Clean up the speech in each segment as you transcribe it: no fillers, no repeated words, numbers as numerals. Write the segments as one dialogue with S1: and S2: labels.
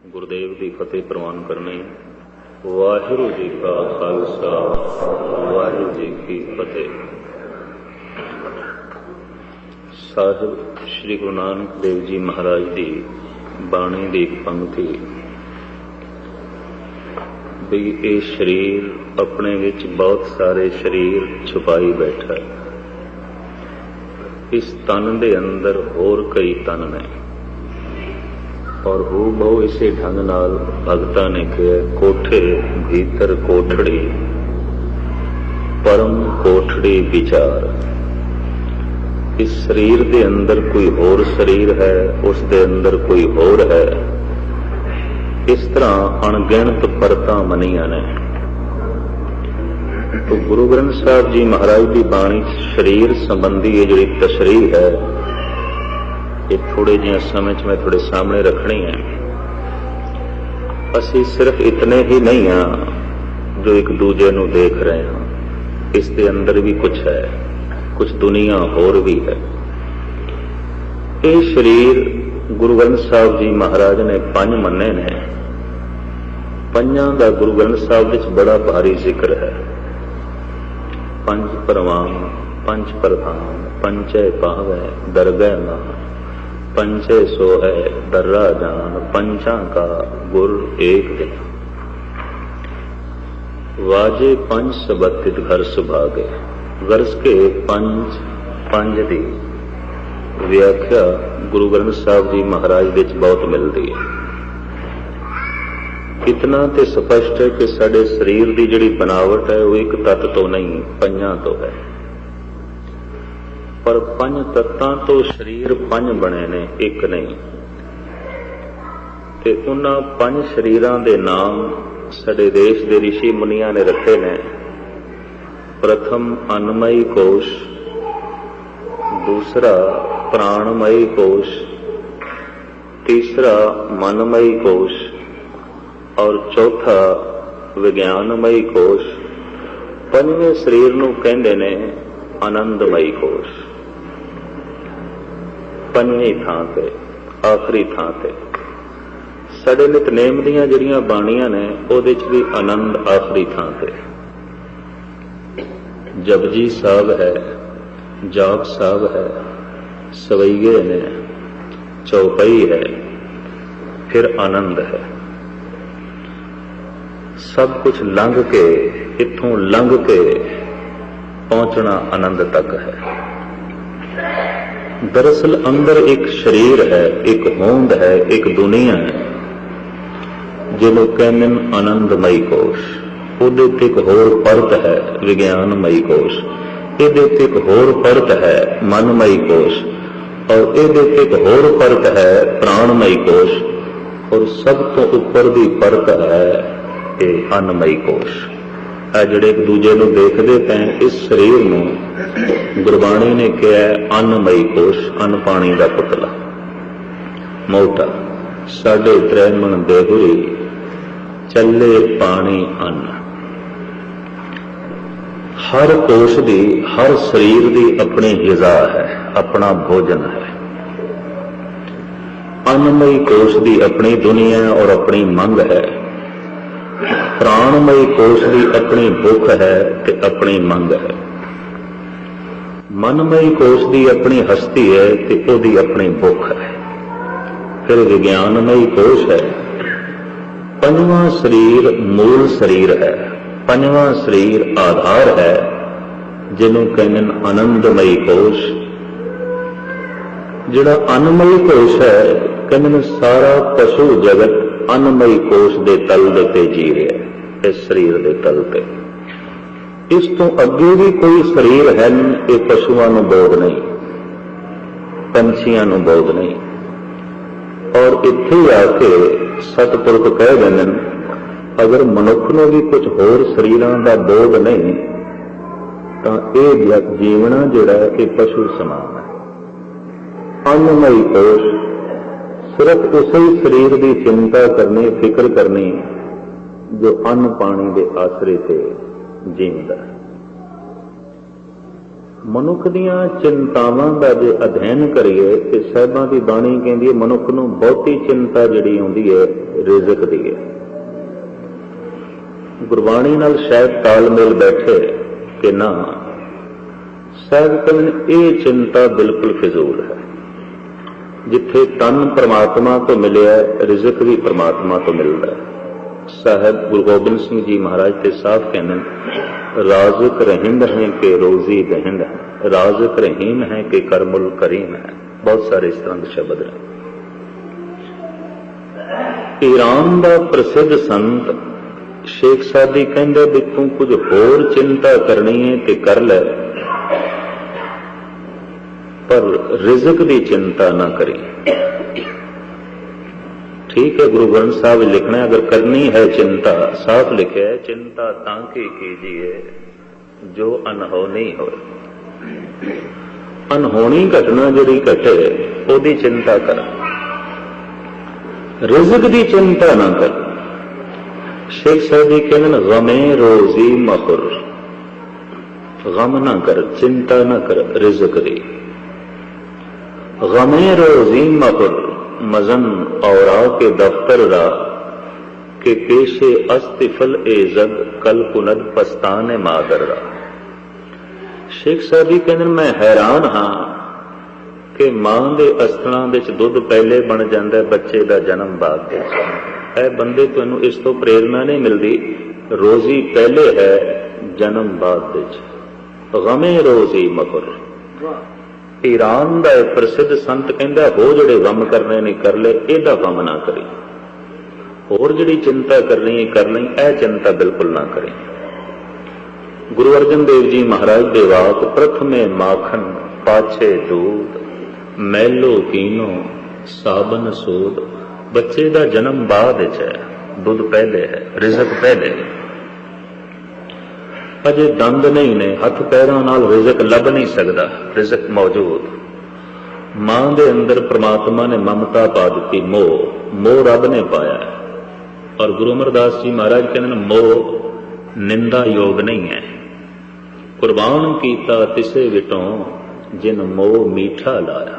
S1: गुरुदेव की फतेह प्रवान करनी। वाहिगुरू जी का खालसा, वाहिगुरू जी की फतेह। साहिब श्री गुरु नानक देव जी महाराज की बाणी की एक पंक्ति भी ये शरीर अपने विच बहुत सारे शरीर छुपाई बैठा है। इस तन दे अंदर होर कई तन ने और हू बहु इसे ढंग नाल भगतां ने कहा कोठे भीतर कोठड़ी परम कोठड़ी विचार। इस शरीर दे अंदर कोई होर शरीर है, उस दे अंदर कोई होर है। इस तरह अणगिणत परतां मनियां ने। तो गुरु ग्रंथ साहिब जी महाराज की बाणी शरीर संबंधी ये जी तशरीह है, ये थोड़े जिहे समय च मैं थोड़े सामने रखनी है। असी सिर्फ इतने ही नहीं हाँ जो एक दूजे नूं देख रहे हैं, इस दे अंदर भी कुछ है, कुछ दुनिया होर भी है। ये शरीर गुरु ग्रंथ साहिब जी महाराज ने पंज मन्ने ने। पंजां दा गुरु ग्रंथ साहिब विच बड़ा भारी जिक्र है। पंज परवान, पंच प्रधान, पंचे पावै दरगह मान, पंचे सो है दर्रा जान, पंचा का गुर एक दिन। वाजे पंच सबतित घर सुभागे। वर्ष के पंज दी व्याख्या गुरु ग्रंथ साहिब जी महाराज विच बहुत मिलती है। इतना तो स्पष्ट है कि साडे शरीर की जिहड़ी बनावट है वो एक तत्त तो नहीं, पंजां तो है। पर पंज तत्तां तो शरीर पंज बने ने, एक नहीं। ते उन्हां पंज शरीरां दे नाम साडे देश दे ऋषि मुनियां ने रखे ने। प्रथम अन्नमयी कोश, दूसरा प्राणमयी कोश, तीसरा मनमयी कोश और चौथा विज्ञानमयी कोश। पंजवें शरीर नूं कहिंदे ने आनंदमयी कोश। पंजवीं थां ते आखिरी थां ते साडे नितनेम दीयां जिहड़ियां बाणियां ने उहदे च भी आनंद आखिरी थां ते। जपजी साहब है, जाप साहब है, सवैये ने, चौपाई है, फिर आनंद है। सब कुछ लंघ के, इत्थों लंघ के पहुंचना आनंद तक है। दरअसल अंदर एक शरीर है, एक होंद है, एक दुनिया है जिन्हों कहते हैं आनंदमयी कोश। उहदे ते एक होर परत है विज्ञानमयी कोश, इहदे ते एक होर परत है मनमयी कोश और इहदे ते एक होर परत है प्राणमयी कोश और सब तो उपर दी परत है ये अन्नमयी कोश। आ जिहड़े एक दूजे नूं देखदे पे इस शरीर नूं गुरबाणी ने कहा अन्नमयी कोश, अन्न पानी का पुतला मोटा। साढ़े त्रैमण देहुरी चले पानी अन्न। हर कोश दी, हर शरीर दी अपनी ग़िज़ा है, अपना भोजन है। अन्नमयी कोश दी अपनी दुनिया और अपनी मंग है। प्राणमयी कोश की अपनी भुख है ते अपनी मंग है। मनमयी कोश की अपनी हस्ती है ते ओदी अपनी भुख है। फिर विज्ञानमयी कोश है। पंजवां शरीर मूल शरीर है, पंजवां शरीर आधार है जिन्हों कहते आनंदमयी कोश। जिहड़ा अन्नमयी कोश है कहते सारा पशु जगत अन्नमयी कोश दे तल दे जी रहा है, इस शरीर दे तल पे। इस तो अगे भी कोई शरीर है, ये पशुओं नूं बोध नहीं, पंछियों नूं बोध नहीं। और इत्थे आके सतपुरख कह देंगे अगर मनुख नूं भी कुछ होर शरीरां दा बोध नहीं तो यह जीवना जिहड़ा है पशु समान है। अन्नमयी कोश सिर्फ उसी शरीर की चिंता करनी, फिक्र करनी जो अन्न पानी के आसरे से जींदा है। ਮਨੁੱਖ ਦੀਆਂ ਚਿੰਤਾਵਾਂ ਦਾ ਜੇ ਅਧਿਐਨ ਕਰੀਏ ਤੇ ਸਾਹਿਬਾਂ ਦੀ ਬਾਣੀ ਕਹਿੰਦੀ ਹੈ ਮਨੁੱਖ ਨੂੰ ਬਹੁਤੀ ਚਿੰਤਾ ਜਿਹੜੀ ਆਉਂਦੀ ਹੈ ਰਿਜ਼ਕ ਦੀ ਹੈ। ਗੁਰਬਾਣੀ ਨਾਲ ਸ਼ਾਇਦ ਤਾਲਮੇਲ ਬੈਠੇ ਕਿ ਨਾ, ਸਾਹਿਬ ਕਹਿੰਦੇ ਇਹ ਚਿੰਤਾ ਬਿਲਕੁਲ ਫਿਜ਼ੂਲ ਹੈ। ਜਿੱਥੇ ਤਨ ਪ੍ਰਮਾਤਮਾ ਤੋਂ ਮਿਲਿਆ ਰਿਜ਼ਕ ਵੀ ਪ੍ਰਮਾਤਮਾ ਤੋਂ ਮਿਲਦਾ ਹੈ। ਸਾਹਿਬ ਗੁਰੂ ਗੋਬਿੰਦ ਸਿੰਘ ਜੀ ਮਹਾਰਾਜ ਤੇ ਸਾਫ਼ ਕਹਿੰਦੇ ਨੇ, ਰਾਜ਼ਕ ਰਹਿੰਦ ਹੈ ਕਿ ਰੋਜ਼ੀ ਦਹਿੰਦ ਹੈ, ਰਾਜ਼ਕ ਰਹੀਮ ਹੈ ਕਿ ਕਰਮੁਲ ਕਰੀਮ ਹੈ। ਬਹੁਤ ਸਾਰੇ ਇਸ ਤਰ੍ਹਾਂ ਦੇ ਸ਼ਬਦ ਨੇ। ਈਰਾਨ ਦਾ ਪ੍ਰਸਿੱਧ ਸੰਤ ਸ਼ੇਖ ਸਾਦੀ ਕਹਿੰਦਾ ਵੀ ਤੂੰ ਕੁਝ ਹੋਰ ਚਿੰਤਾ ਕਰਨੀ ਹੈ ਤੇ ਕਰ ਲੈ, ਪਰ ਰਿਜ਼ਕ ਦੀ ਚਿੰਤਾ ਨਾ ਕਰੀ। ठीक है, गुरु ग्रंथ साहब लिखना है, अगर करनी है चिंता, साफ लिखे है, चिंता तांके कीजिए जो अनहोनी हो। अनहोनी घटना जिहड़ी घटे ओदी चिंता कर, रिज़क दी चिंता ना कर। शेख साहब जी कहते गमे रोजी मखुर, गम ना कर, चिंता ना कर रिज़क दी। गमे रोजी मखुर मजन औरा के दफ्तर रा के पेशे अस्तिफल एजद कल कुनद पस्ताने मादर रा। शेख साहब जी कहते मैं हैरान हाँ कि मां दे अस्त्रां विच दुध पहले बन जाता है, बच्चे का जन्म बाद विच। ऐ बंदे तैनूं इस तो प्रेरणा नहीं मिलती, रोजी पहले है जन्म बाद विच। गमे रोजी मकुर। ईरान का एक प्रसिद्ध संत कहता हो जिहड़े गम करने ने कर ले, इहदा गम ना करी। होर जिहड़ी चिंता करनी है कर लई, यह चिंता बिल्कुल ना करी। गुरु अर्जन देव जी महाराज दे वाक, प्रथमे माखन पाछे दूध, मैलो कीनो साबन सूद। बच्चे का जन्म बाद है, दुध पहले है, रिज़क पहले है। अजे दंद नहीं ने, हथ पैरों नाल रिज़क लभ नहीं सकता, रिज़क मौजूद। मां दे अंदर परमात्मा ने ममता पा दी, मोह, मोह रब ने पाया। और गुरु अमरदास जी महाराज कहते हैं मोह निंदा योग नहीं है। कुर्बान कीता तिसे विटों जिन मोह मीठा लाया।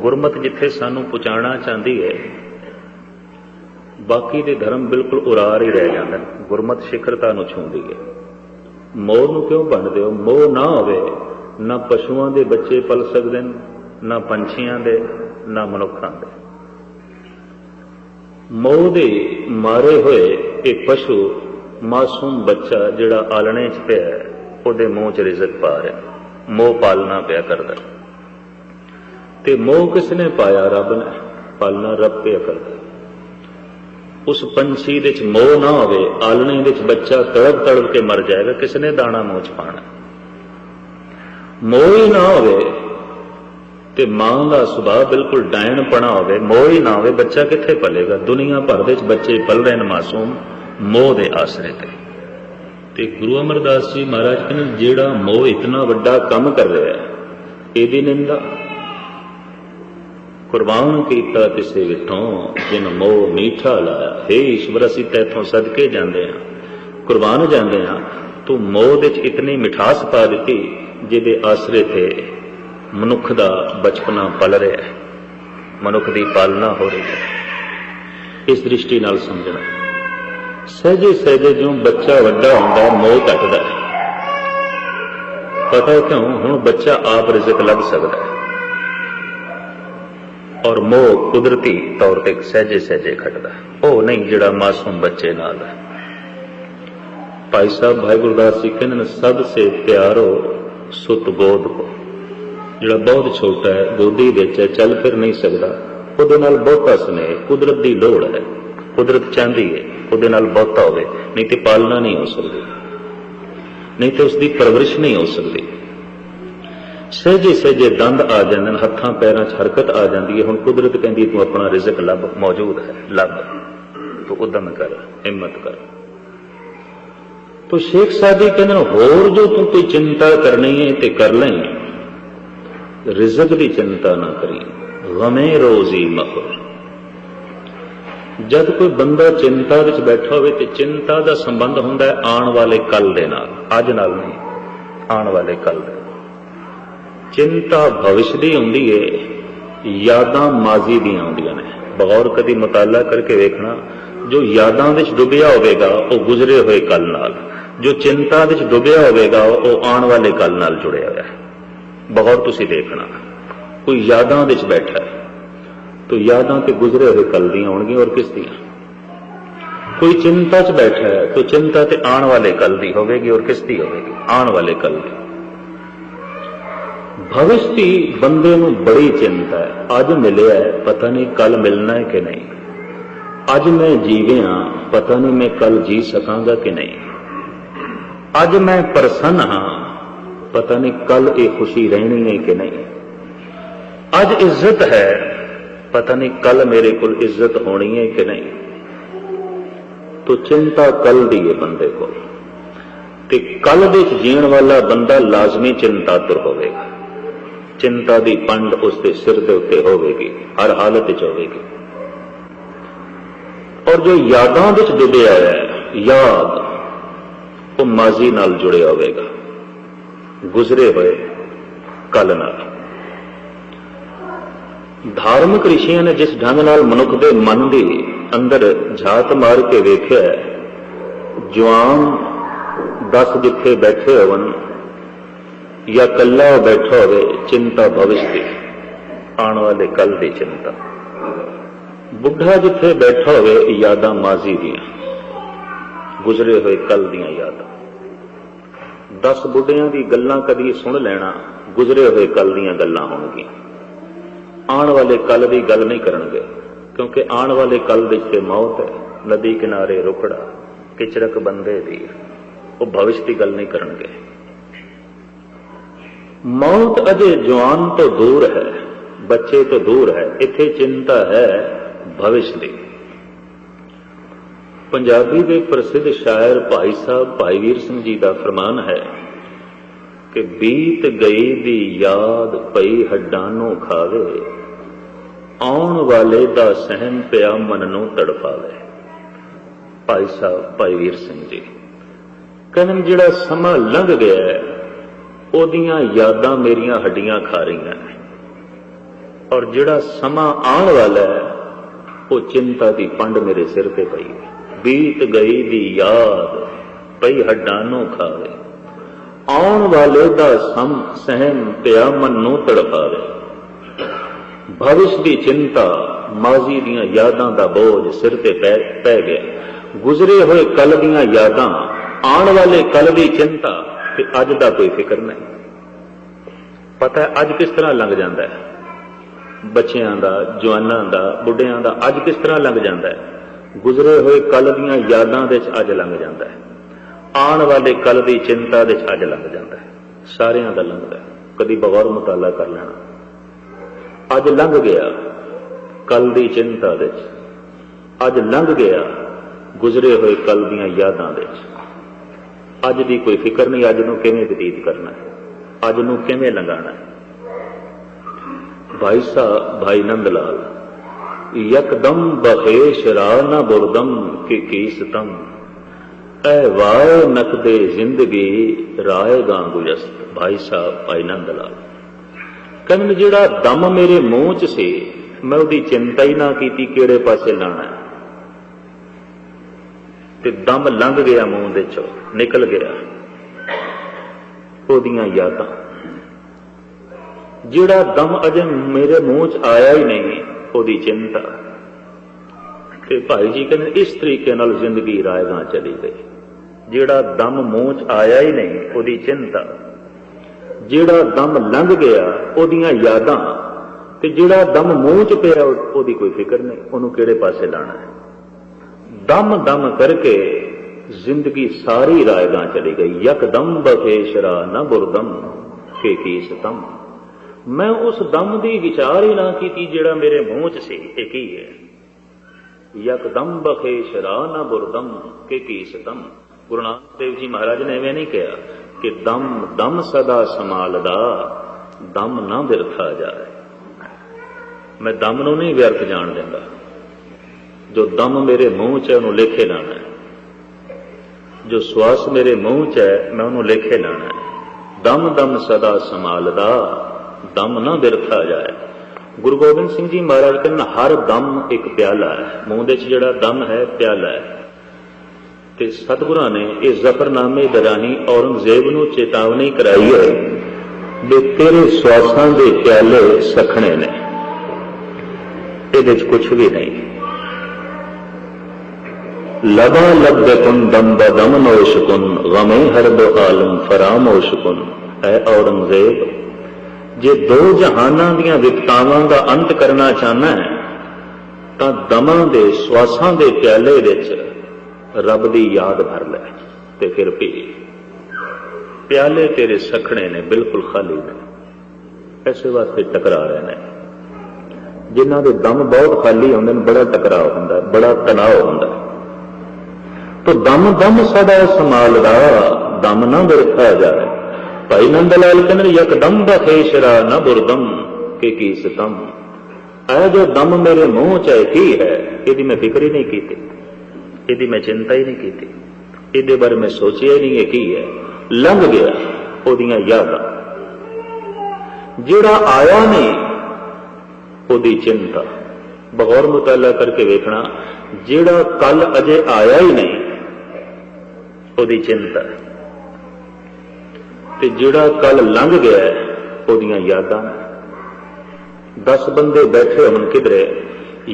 S1: गुरमत जिथे सानू पहुंचाना चाहती है, बाकी दे धर्म बिल्कुल उरार ही रह जाते हैं, गुरमत शिखरता नूं छूंदी है। मोह नूं क्यों भंडदे हो? मोह ना होवे, ना पशुओं के बच्चे पल सकते हैं, ना पंछियां दे, ना मनुखां दे। मोह दे मारे हुए एक पशु मासूम बच्चा जिहड़ा आलणे च पिया है, उहदे मूँह च रिज़क पा रहा, मोह पालना पिया करदा। ते मोह किसने पाया? रब ने। पालना रब पिया करदा। उस पंछी दे च मोह ना होवे, आलने दे च बच्चा तड़प तड़प के मर जाएगा, किसने दाना मूँह च पाना? मोह ही ना होवे ते मां का सुभाव बिल्कुल डायनपना होवे, मोह ही ना होवे, बच्चा कित्थे पलेगा? दुनिया भर दे च बच्चे पल रहे हैं मासूम मोह दे आसरे ते गुरु अमरदास जी महाराज कहते जेड़ा मोह इतना वड्डा काम कर रहा है, इहदी निंदा। कुर्बान कीता तिसे विठों जिन मोह मीठा लाया। हे ईश्वर, असीं तैथों सदके जांदे हां, कुर्बान जांदे हां, तू मोह दे च इतनी मिठास पा दिती जिहदे आसरे ते मनुख दा बचपना पल रहा है, मनुख दी पालना हो रही है। इस दृष्टि नाल समझना। सहजे सहजे जो बच्चा वड्डा हुंदा है, मोह घटदा है। पता क्यों? हुण बच्चा आप रिज़क लभ सकदा है और मोह कुदरती तौर पर सहजे सहजे घटदा, वो नहीं जिहड़ा मासूम बच्चे नाल है। भाई साहब भाई गुरदास जी कहते सबसे प्यारो सुत गोद को। जिहड़ा बहुत छोटा है, गोदी विच है, चल फिर नहीं सकता, उहदे नाल बहुता स्नेह, कुदरत की लोड़ है, कुदरत चाहती है उहदे नाल बहुता होवे, नहीं तो पालना नहीं हो सकती, नहीं तो उसकी परवरिश नहीं हो सकती। सहजे सहजे दंद आ जाते, हथां पैरां च हरकत आ जाती है। हुण कुदरत कहती तू अपना रिज़क लभ, मौजूद है, लभ, तू उद्यम कर, हिम्मत कर। तो शेख सादी कहते होर जो तू कोई चिंता करनी है तो कर लें, रिज़क की चिंता ना करी। गमे रोजी मखुर। जब कोई बंदा चिंता विच बैठा होवे ते चिंता का संबंध हुंदा है आने वाले कल दे नाल, अज नाल नहीं, आने वाले कल दे। चिंता भविष्य दी हुंदी है, यादां माजी ਦੀਆਂ आउंदियां ने। बगौर कदी मुताला करके वेखना, जो यादां विच डुबिया होवेगा ਉਹ गुजरे हुए कल नाल, जो चिंता विच डुबिया होवेगा ਉਹ आने वाले कल नाल जुड़िया होया है। बगौर तुसीं देखना, कोई यादां विच बैठा है तो यादां ते गुजरे हुए कल ਦੀਆਂ होणगीਆਂ और किस ਦੀਆਂ। कोई चिंता च बैठा है तो चिंता ते आने वाले कल दी होवेगी और किस दी होवेगी, आने वाले कल दी। भविष्य की बंदे नूं बड़ी चिंता है, अज मिलिया है पता नहीं कल मिलना है कि नहीं, अज मैं जीविया पता नहीं मैं कल जी सकांगा कि नहीं, अज मैं प्रसन्न हाँ पता नहीं कल ये खुशी रहनी है कि नहीं, अज इज्जत है पता नहीं कल मेरे को इज्जत होनी है कि नहीं। तो चिंता कल दी है बंदे को, ते कल दे जीण वाला बंदा लाजमी चिंतातुर होवेगा। चिंता दी पंड उसके सिर दे उत्ते होवेगी, हर हालत विच होवेगी। और जो यादां विच डुबिया है, याद वो माजी नाल जुड़िया होवेगा, गुजरे हुए कल नाल। धार्मिक ऋषियों ने जिस ढंग नाल मनुख दे मन दी अंदर झात मार के वेख्या, जवान 10 जिथे बैठे होवन या कल्ला बैठा होवे, चिंता भविष्य की, आने वाले कल की चिंता। बुढ़ा जिथे बैठा होवे, यादां माजी दियां, गुजरे हुए कल दियां यादां। 10 बुढ़ियां दी गल्लां कदी सुन लेना, गुजरे हुए कल दियां गल्लां होणगीਆਂ, आने वाले कल की गल नहीं करनगे, क्योंकि आने वाले कल विच ते मौत है। नदी किनारे रुखड़ा किचरक बंदे दी, वो भविष्य की गल नहीं करनगे। मौत अजे जवान तो दूर है, बच्चे तो दूर है, इत्थे चिंता है भविष्य की। पंजाबी के प्रसिद्ध शायर भाई साहब भाई वीर सिंह जी का फरमान है कि बीत गई दी याद पई हड्डां नूं खावे, आउण वाले दा सहम पिया मन नूं तड़फावे। भाई साहब भाई वीर सिंह जी कहन, जिहड़ा समा लंघ गया है ओदियां यादां मेरियां हड्डियां खा रहीआं ने, और जिहड़ा समा आउण वाला है वो चिंता दी पंड मेरे सिर ते पई है। बीत गई दी याद पई हड्डां नूं खावे, आउण वाले दा सहम पिया मन नूं तड़फावे। भविष्य की चिंता, माजी दियां यादां दा बोझ सिर ते पै गया, गुजरे हुए कल दियां यादां, आने वाले कल की चिंता, ते अज दा कोई फिक्र नहीं। पता है अज किस तरह लंघ जाता है, बच्चियां दा, जवानां दा, बुढ़ियां दा अज किस तरह लंघ जाता है, गुजरे हुए कल दियां यादां दे च अज लंघ जाता है, आने वाले कल की चिंता दे च अज लंघ जाता है। सारियां दा लंघदा है, कदी बगौर मुताला कर लेना। अज लंघ गया कल की चिंता दे च, अज लंघ गया गुजरे हुए कल दियां यादां दे च। अज दी कोई फिक्र नहीं, अज नूं किवें बतीत करना है, अज नूं किवें लंघाना है। भाई साहब भाई नंद लाल, यकदम बखेश राह न बुरदम के कीसतम, ऐ वाए नकदे जिंदगी राय गां गुजस्त। भाई साहब भाई नंद लाल कहन, जिहड़ा दम मेरे मूँह च सी मैं उहदी चिंता ही ना कीती किहड़े पासे लाना है, ते दम लंघ गया मूँह दे चों निकल गया ओहदियां यादां। जिहड़ा दम अजे मेरे मूँह च आया ही नहीं ओहदी चिंता। ते भाई जी कहते इस तरीके नाल जिंदगी रायगां चली गई। जिहड़ा दम मूँह च आया ही नहीं ओहदी चिंता, जिहड़ा दम लंघ गया ओहदियां यादां, ते जिहड़ा दम मूँह च पिया ओहदी कोई फिक्र नहीं, ओहनूं किहड़े पासे लाना है। दम दम करके जिंदगी सारी रायगां चली गई। यकदम बखेशरा न बुरदम के कीसतम, मैं उस दम की विचार ही ना की जिहड़ा मेरे मूँह च सी। ये की है? यकदम बखेशरा न बुरदम के कीसतम। गुरु नानक देव जी महाराज ने इवें नहीं कहा कि दम दम सदा संभालदा, दम ना बिरथा जाए। मैं दम नूं नहीं व्यर्थ जान देंदा, जो दम मेरे मूँह च है उन्होंने लेखे लाना है, जो श्वास मेरे मूँह च है मैं उन्होंने लेखे लाना है। दम दम सदा संभालदा, दम न बिरथा जाए। गुरु गोबिंद सिंह जी महाराज कहते हर दम एक प्याला है, मूँह दे जिहड़ा दम है प्याला है। ते सतगुरां ने इस जफरनामे दे राहीं औरंगजेब नूं चेतावनी कराई है भी तेरे स्वासां दे प्याले सखणे ने, इहदे च कुछ भी नहीं। लबा लब्दकुन दम बदम नोशकुन गमे हर दो आलम फरामोशकुन। है औरंगजेब, जे दो जहानां दीआं विपतावां दा अंत करना चाहना है तां दमां दे स्वासां दे प्याले विच रब दी याद भर लै ते फिर पी। प्याले तेरे सखणे ने, बिल्कुल खाली ने, इस वास्ते टकरा रहे ने। जिन्हां दे दम बहुत खाली होंदे ने बड़ा टकराव हुंदा, बड़ा तनाव हुंदा। तो दम दम सदा संभालदा, दम ना बिरथा जाए। भाई नंद लाल कहते यकदम बखेशरा न बुरदम के की सितम। ऐ जो दम मेरे मुंह च की है, यदि मैं फिक्र ही नहीं की, यदि मैं चिंता ही नहीं की, ये बारे में सोचिया ही नहीं है की है, लंघ गया ओदियां यादां। जिहड़ा आया नहीं ओदी चिंता। बगौर मुताला करके वेखना, जिहड़ा कल अजे आया ही नहीं ओदी चिंता, ते जिहड़ा कल लंघ गया ओदियां यादां। 10 बंदे बैठे होण किधरे,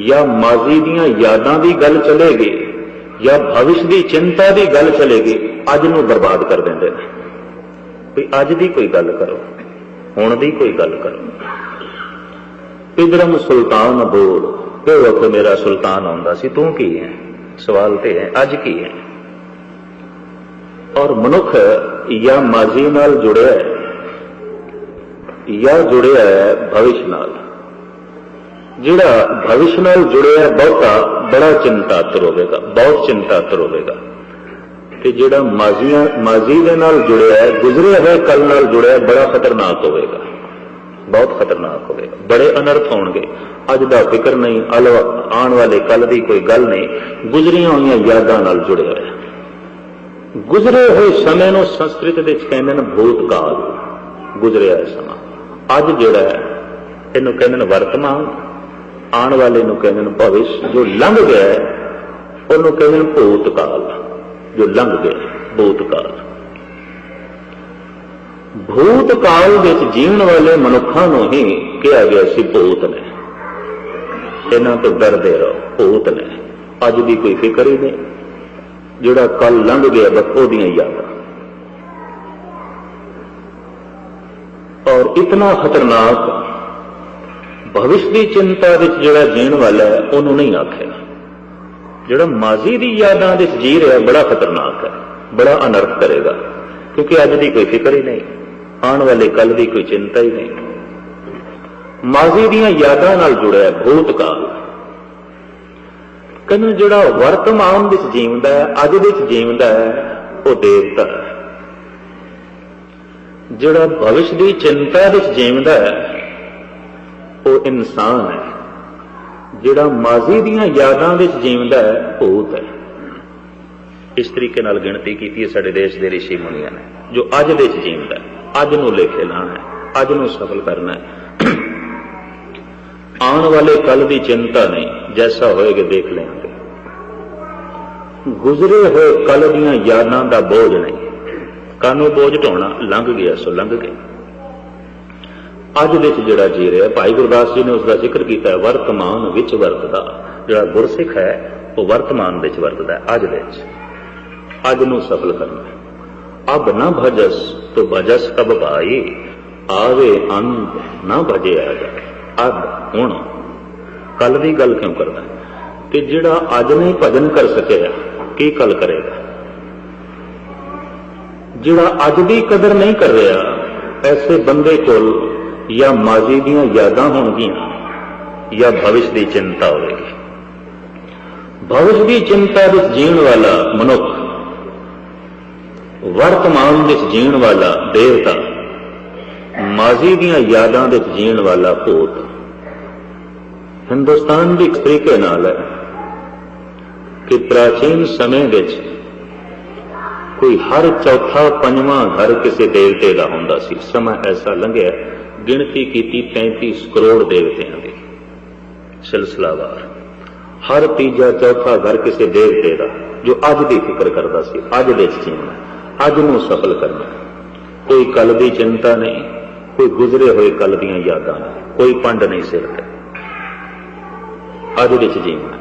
S1: या माजी दियां यादां दी गल चलेगी या भविष्य दी चिंता दी गल चलेगी, अज नूं बर्बाद कर देंदे ने। कोई अज दी कोई गल करो, हुण दी कोई गल करो। इधरम सुल्तान बोल, ये वक्त मेरा सुल्तान आउंदा सी, तू की है? सवाल ते है अज की है। और मनुख या माजी नाल जुड़िया है या जुड़िया है भविष्य नाल। जिहड़ा भविष्य नाल जुड़िया है बहुता बड़ा चिंतातुर होवेगा, बहुत चिंतातुर होवेगा। ते जिहड़ा माजी दे नाल जुड़िया है, गुजरे हुए कल नाल जुड़िया है, बड़ा खतरनाक होवेगा, बहुत खतरनाक होवेगा। बड़े अनर्थ होणगे। अज दा फिक्र नहीं, आने वाले कल दी कोई गल नहीं, गुजरियां हुई यादां नाल जुड़िया है। गुजरे हुए समय नूं संस्कृत दे विच कहंदे ने भूतकाल, गुजरिया समा। अज जिहड़ा है इहनूं कहंदे ने वर्तमान, आने वाले नूं कहंदे ने भविष्य, जो लंघ गया है उहनूं कहंदे ने भूतकाल, जो लंघ गया भूतकाल। भूतकाल विच जीण वाले मनुखां नूं ही कहा गया सी भूत ने। इन्हां तो डरदे रहो, भूत ने। अज दी कोई फिक्र ही नहीं, जिहड़ा कल लंघ गया बस ओदियां यादां। और इतना खतरनाक भविष्य की चिंता विच जिहड़ा जीण वाला है उहनूं नहीं आखिया। जिहड़ा माजी दी यादां विच जी रहा बड़ा खतरनाक है, बड़ा अनर्थ करेगा, क्योंकि अज दी कोई फिक्र ही नहीं, आने वाले कल की कोई चिंता ही नहीं। माजी दियां यादां नाल जुड़िया भूतकाल। कहने जिहड़ा वर्तमान विच जीवदा है, अज विच जीवदा है, वो देवता है। जिहड़ा भविष्य की चिंता विच जीवदा है वो इंसान है। जिहड़ा माजी दियां यादां विच जीवदा है भूत है। इस तरीके नाल गिणती कीती है साडे देश दे ऋषि मुनियां ने। जो अज विच जीवदा है, अज नूं लेखे लाना है, अज नूं सफल करना है। आने वाले कल की चिंता नहीं, जैसा होएगा देख लेंगे। गुजरे हुए कल दीयां यादां दा बोझ नहीं, कानूं बोझ ढोना, लंघ गया सो लंघ गया। अज विच जिहड़ा जी रहा, भाई गुरदास जी ने उसका जिक्र किया, वर्तमान विच वरतदा। जिहड़ा गुरसिख है वो वर्तमान विच वरतदा है, अज विच। अज नूं सफल करना। अब न भजस तो भजस कब भाई, आवे अंत न भजे आ जाए। अब हुण कल की गल क्यों करदा? ते जिहड़ा अज नहीं भजन कर सकिया की कल करेगा? जिहड़ा अज की कदर नहीं कर रहा, ऐसे बंदे कोल या माजी दियां यादां होणगियां या भविष्य की चिंता होगी। भविष्य की चिंता विच जीण वाला मनुख, वर्तमान विच जीण वाला देवता, माजी दियां यादां विच जीण वाला भूत। हिंदुस्तान भी इस तरीके नाल है कि प्राचीन समय विच कोई हर चौथा पंजवां घर किसी देवते का हुंदा सी। समा ऐसा लंघिया गिणती की 33 करोड़ देवतियां की सिलसिलावार। हर तीजा चौथा घर किसी देवते का जो अज की फिक्र करता सी, अज दे जीवना, अज नूं सफल करना। कोई कल की चिंता नहीं, कोई गुजरे हुए कल दीयां यादां नहीं, कोई पंड नहीं सिर ते, अज दे जीवना।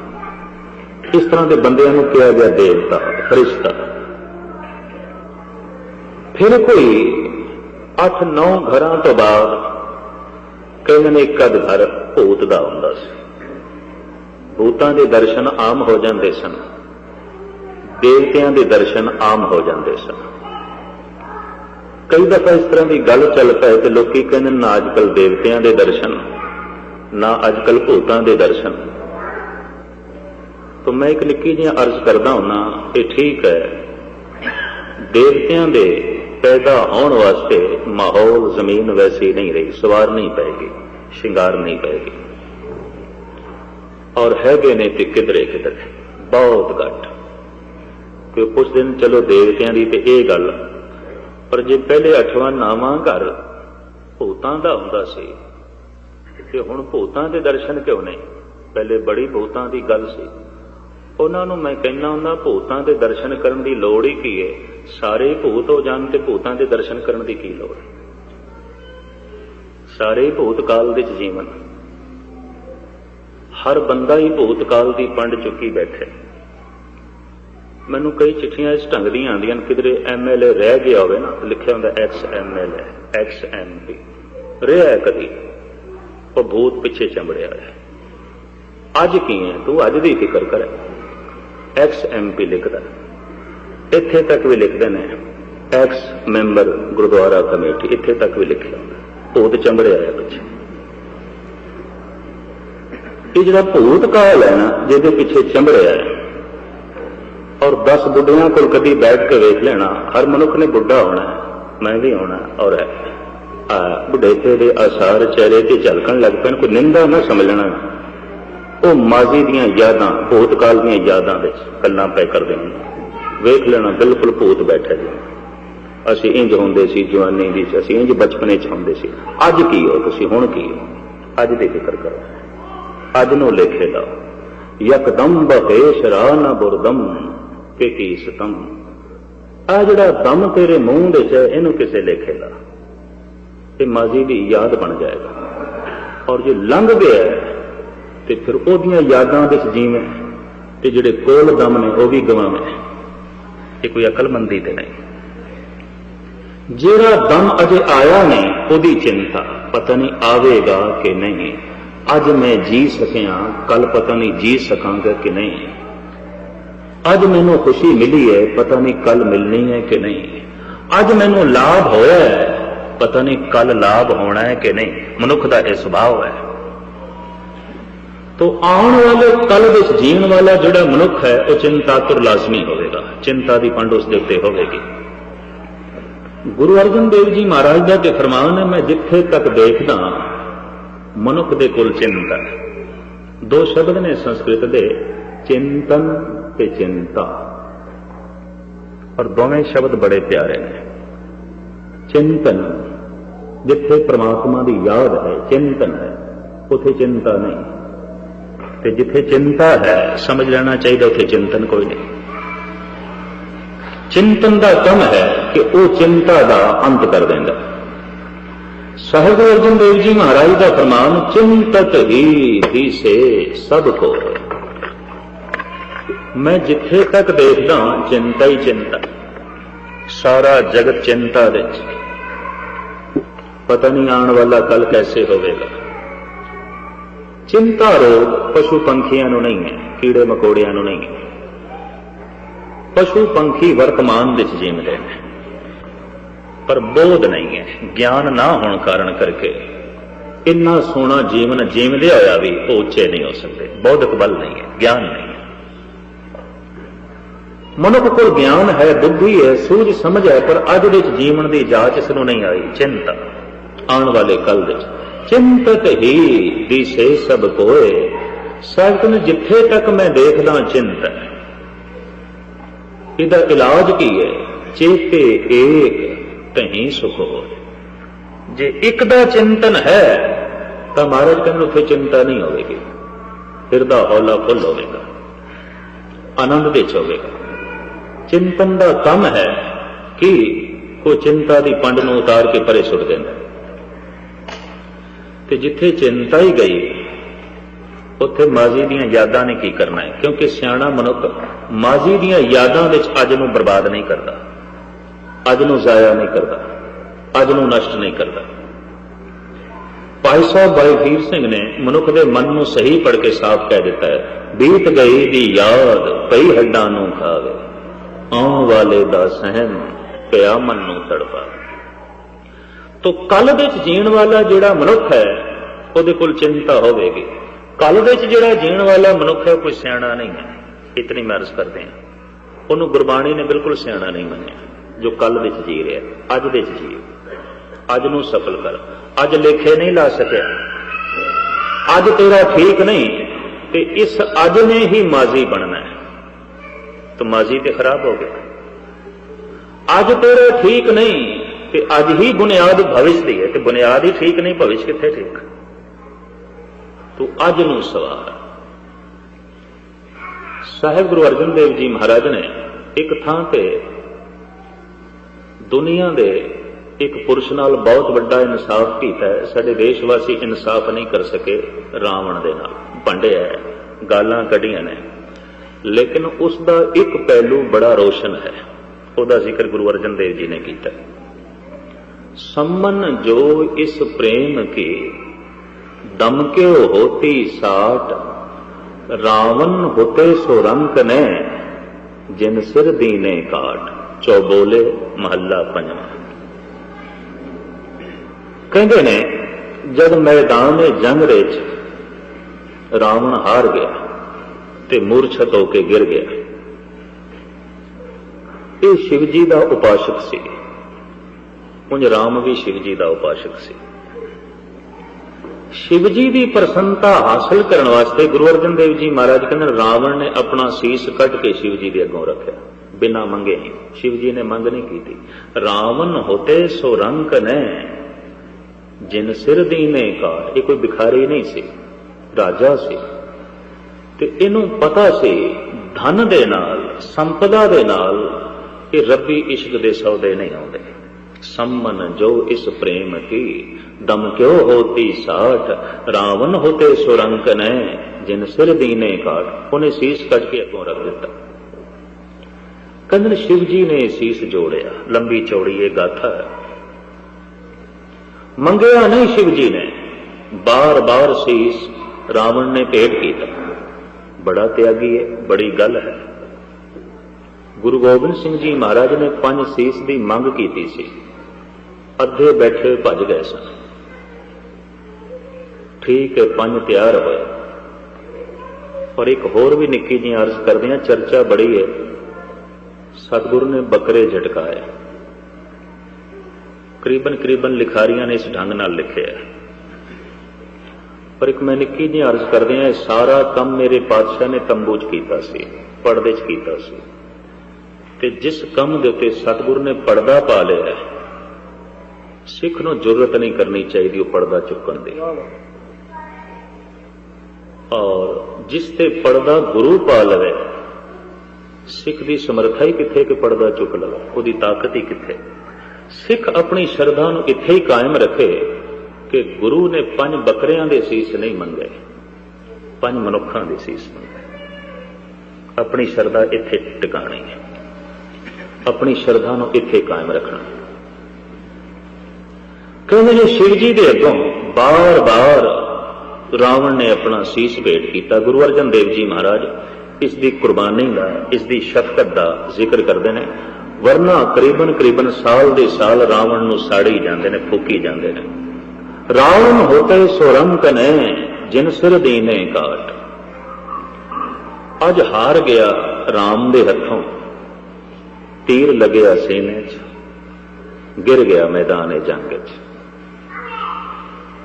S1: इस तरह के बंदियां नूं कहा गया देवता, फरिश्ता। फिर कोई 8-9 घरां तो बाद कहते ने एक अध घर भूत दा हुंदा सी। भूतां दे दर्शन आम हो जाते सन, देवतियां दे दर्शन आम हो जाते सन। कई दफा इस तरह की गल चल पाए तो लोग कहते ना अजकल देवतियां दे दर्शन, ना अजकल भूतां दे दर्शन। तो मैं एक निक्की जी अर्ज करदा हुन्ना, ये ठीक है, देवतियां दे पैदा होने वास्ते माहौल जमीन वैसी नहीं रही, सवार नहीं पाएगी, श्रृंगार नहीं पाएगी। और हैगे ने ते किधरे किधरे बहुत घट। कोई पुछ दिन चलो देवतियां दी ते इह गल, पर जे पहले 8वां 9वां घर भूतां दा हुंदा सी ते हुण भूतां दे दर्शन क्यों नहीं? पहले बड़ी भूतां दी गल सी। उन्हां नूं मैं कहना हुंदा भूतां दे दर्शन करन दी लोड़ ही की है? सारे भूत हो जाण ते भूतां दे दर्शन करन दी की लोड़? सारे भूतकाल दे जीवन, हर बंदा ही भूतकाल की पंड चुकी बैठे। मैनू कई चिट्ठियां इस ढंग दी आंदियां, किधरे MLA रह गया होवे ना, लिखिया हुंदा ex-MLA, ex-MP रहा है कदी, वो भूत पिछे चंबड़िया है। अज की है तू, अज की फिक्र कर। ex-MP लिखदा, इत्थे तक भी लिखते हैं ex-मैंबर गुरुद्वारा कमेटी, इत्थे तक भी लिखिया भूत चंबड़िया है पिछे। ये जो भूतकाल है ना, जिहदे पिछे चंबड़िया है, और 10 बुढ़ियां को कभी बैठ के वेख लेना, हर मनुख ने बुढ़ा होना है, मैं भी होना, और बुढ़ेपे के आसार चेहरे से झलकन लग पैन, कोई निंदा ना समझ लेना। वो माजी दियां यादां, भूतकाल दियां यादां विच गल्लां पै करदे होण, वेख लेना बिल्कुल भूत बैठे जी। असीं इंज होंदे सी जवानी दी, असीं इंज बचपने च होंदे सी। अज की हो तुसीं, हुण की हो? अज दी फिक्र करो, अज नूं लेखे लाओ। यकदम बहेश राह न बुरदम के की सतम। आ जिहड़ा दम तेरे मूंह दे च, इहनूं किसे लेखे ला, ये माजी दी याद बन जाएगा। और जो लंघ गया तो फिर ओहदियां यादां दे जीवें, ते जिहड़े कोल दम ने वह भी गवावें। ये कोई अकलमंदी ते नहीं। जिहड़ा दम अजे आया नहीं, ओहदी चिंता, पता नहीं आवेगा कि नहीं। अज मैं जी सकिया, कल पता नहीं जी सकांगा कि नहीं। अज मैनू खुशी मिली है, पता नहीं कल मिलनी है कि नहीं। अज मैनू लाभ होया है, पता नहीं कल लाभ होना है कि नहीं। मनुख का यह स्वभाव है। तो आने वाले कल विच जीण वाला जिहड़ा मनुख है, वह चिंतातुर लाजमी होगा, चिंता की पंड उसके उत्ते होगी। गुरु अर्जन देव जी महाराज का तो फरमान है, मैं जिथे तक देखदा मनुख दे कोल चिंता। 2 शब्द ने संस्कृत दे, चिंतन ते चिंता, और दोवें शब्द बड़े प्यारे ने। चिंतन जिथे परमात्मा की याद है, चिंतन है, उथे चिंता नहीं। ते जिथे चिंता है, समझ लेना चाहिए उथे चिंतन कोई नहीं। चिंतन का कम है कि वह चिंता का अंत कर देंदा। साहिब अर्जन देव जी महाराज का फरमान, चिंतत ही दिसे सब को। मैं जिथे तक देखदा चिंता ही चिंता, सारा जगत चिंता विच, पता नहीं आने वाला कल कैसे होवेगा। चिंता रोग पशु पंखियां नूं नहीं है, कीड़े मकोड़ियां नूं नहीं है। पशु पंखी वर्तमान विच जीवदे हैं, पर बोध नहीं है, ज्ञान ना होने कारण करके इन्ना सोहना जीवन जीवदे होया भी वो उच्चे नहीं हो सकते। बौद्धिक बल नहीं है, ज्ञान नहीं है। मनुख को ज्ञान है, बुद्धि है, सूझ समझ है, पर अज दे जीवन की जांच इसनूं नहीं आई। चिंता आने वाले कल दे चिंतत ही दिसे सब कोए। साहिब ने जिथे तक मैं देखदा चिंता, इहदा इलाज की है? चेते एक तहीं सुख हो। जे एक दा चिंतन है तो महाराज कहते उत्थे चिंता नहीं होगी, हिरदा हौला फुल होगा, आनंद विच होगा। चिंतन का कम है कि वो चिंता की पंड नूं उतार के परे सुट देंदा, ते जिथे चिंता ही गई उत्थे माजी दीयां यादां ने की करना है, क्योंकि सियाणा मनुख माजी दीयां यादां विच अज नूं बर्बाद नहीं करता, अज नूं जाया नहीं करता, अज नूं नष्ट नहीं करता। भाई साहब भाई वीर सिंह ने मनुख के मन नूं सही पढ़ के साफ कह दिता है, बीत गई दी याद कई हड्डां नूं खावे, आउण वाले दा सहन पिया मन नूं तड़पा। तो कल विच जीण वाला जिहड़ा मनुख है उहदे कोल चिंता होवेगी, कल विच जिहड़ा जीण वाला मनुख है कोई सियाणा नहीं है। इतनी मैं अर्ज करते हैं, उन्होंने गुरबाणी ने बिल्कुल सियाणा नहीं मनिया। जो कल विच जी रहा अज विच जी, अज नूं सफल कर, अज लेखे नहीं ला सकिया, अज तेरा ठीक नहीं, ते इस अज ने ही माजी बनना है, तो माजी ते खराब हो गया। अज तेरा ठीक नहीं ते अज ही बुनियाद भविष्य दी है, ते बुनियाद ही ठीक नहीं, भविष्य कित्थे ठीक। तो अज नूं सवार साहिब गुरु अर्जन देव जी महाराज ने एक थां ते दुनिया दे एक पुरुष नाल बहुत बड़ा इंसाफ कीता है। साडे देशवासी इंसाफ नहीं कर सके, रावण दे नाल भंडिया है, गालां कढ़ियां ने, लेकिन उसका एक पहलू बड़ा रोशन है, उसका जिक्र गुरु अर्जन देव जी ने किया। सम्मन जो इस प्रेम की दम के होती साठ, रावण होते सो रंक ने जिन सिर दीने काट। चौबोले महला पंजवा। कहते ने जब मैदान जंग विच रावण हार गया ते मूर्छत होके गिर गया, ये शिवजी का उपासक सी, उंज राम भी शिवजी का उपासक सी। शिवजी की प्रसन्नता हासिल करने वास्ते गुरु अर्जन देव जी महाराज कहते रावण ने अपना सीस कट के शिवजी के अगों रखा, बिना मंगे नहीं। शिवजी ने मंग नहीं की थी। रावण होते सो रंक ने जिन सिर दीने का, ये कोई भिखारी नहीं सी, राजा सी, ते इनू पता सी धन दे नाल संपदा दे नाल ये रब्बी इश्क दे सौदे नहीं आउंदे। सम्मन जो इस प्रेम की दम क्यों होती साठ, रावण होते सुरंक ने जिन सिर दीने काट। उन्हें शीश कट के अगों रख दिता। कहते शिव जी ने शीश जोड़िया, लंबी चौड़ी ये गाथा है। मंगया नहीं शिव जी ने, बार बार शीश रावण ने भेंट किया। बड़ा त्यागी है, बड़ी गल है। गुरु गोबिंद सिंह जी महाराज ने 5 शीश की मंग की सी, अद्धे बैठे भज गए सन। ठीक है, 5 तैयार होए। और एक होर भी निक्की जी अर्ज करते हैं, चर्चा बड़ी है। सतगुरु ने बकरे झटकाए, करीबन करीबन लिखारियां ने इस ढंग नाल लिखे है। पर एक मैं निक्की जी अर्ज करते हैं, सारा काम मेरे पातशाह ने तंबू च कीता सी, पड़दे च कीता सी। ते जिस काम दे उत्ते सतगुरु ने पर्दा पा लिया, सिख नूं जरूरत नहीं करनी चाहिए वो पर्दा चुकन दी। और जिस ते पर्दा गुरु पा लवे, सिख की समर्था ही किथे कि पर्दा चुक लवे, उसकी ताकत ही किथे। सिख अपनी श्रद्धा नूं इत्थे ही कायम रखे कि गुरु ने 5 बकरियां दे सीस नहीं मंगे, 5 मनुखां दे सीस मंगे। अपनी श्रद्धा इत्थे टिकाणी है, अपनी श्रद्धा नूं इत्थे कायम रखना। कहते ने शिव जी के अगों बार बार रावण ने अपना शीश भेंट किया। गुरु अर्जन देव जी महाराज इसकी कुर्बानी का, इसकी शफकत का जिक्र करते हैं। वरना करीबन करीबन साल दे साल रावण नूं साड़ी जाते हैं, फूकी जाते हैं। रावण होते सुरंक ने जिन सिर दीने काट। अज हार गया राम दे हथों, तीर लगया सीने च, गिर गया मैदान जंग च।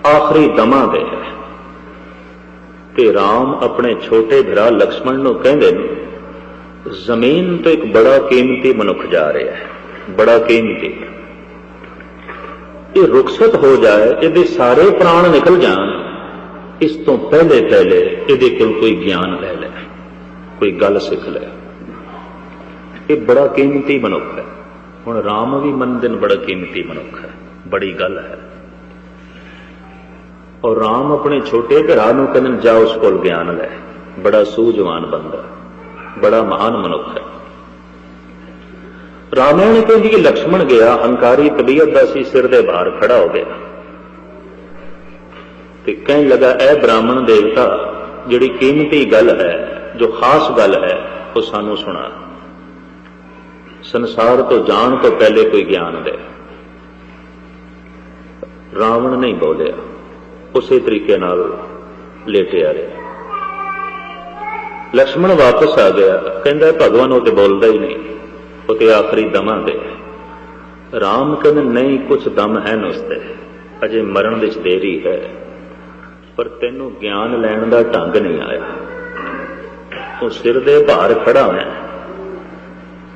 S1: आखिरी दमा दे ते राम अपने छोटे भरा लक्ष्मण नूं कहंदे ने, जमीन तो एक बड़ा कीमती मनुख जा रहा है, बड़ा कीमती। ये रुखसत हो जाए, ये सारे प्राण निकल जान, इस तो पहले पहले ये कोई ज्ञान ले ले, कोई गल सिख ले। ये बड़ा कीमती मनुख है। हुण राम भी मंदिन बड़ा कीमती मनुख है, बड़ी गल है। और राम अपने छोटे भरा नूं कहंदे जा उस कोल ज्ञान लै, बड़ा सूझवान बंदा, बड़ा महान मनुख है। रामायण कहती कि लक्ष्मण गया, हंकारी तबीयत का सी, सिर दे बाहर खड़ा हो गया ते कहने लगा, ऐ ब्राह्मण देवता, जिहड़ी कीमती गल है, जो खास गल है, वो सानू सुना। संसार तो जान तो पहले कोई ज्ञान दे। रावण नहीं बोलिया, उसी तरीके नाल लेटिया रहा। लक्ष्मण वापस आ गया, कहता भगवान वो तो बोलता ही नहीं, वो तो आखिरी दमा दे। राम कहते नहीं, कुछ दम है उसते, अजे मरण विच देरी है, पर तेनों ज्ञान लैण दा ढंग नहीं आया। वो सिर दे भार खड़ा है,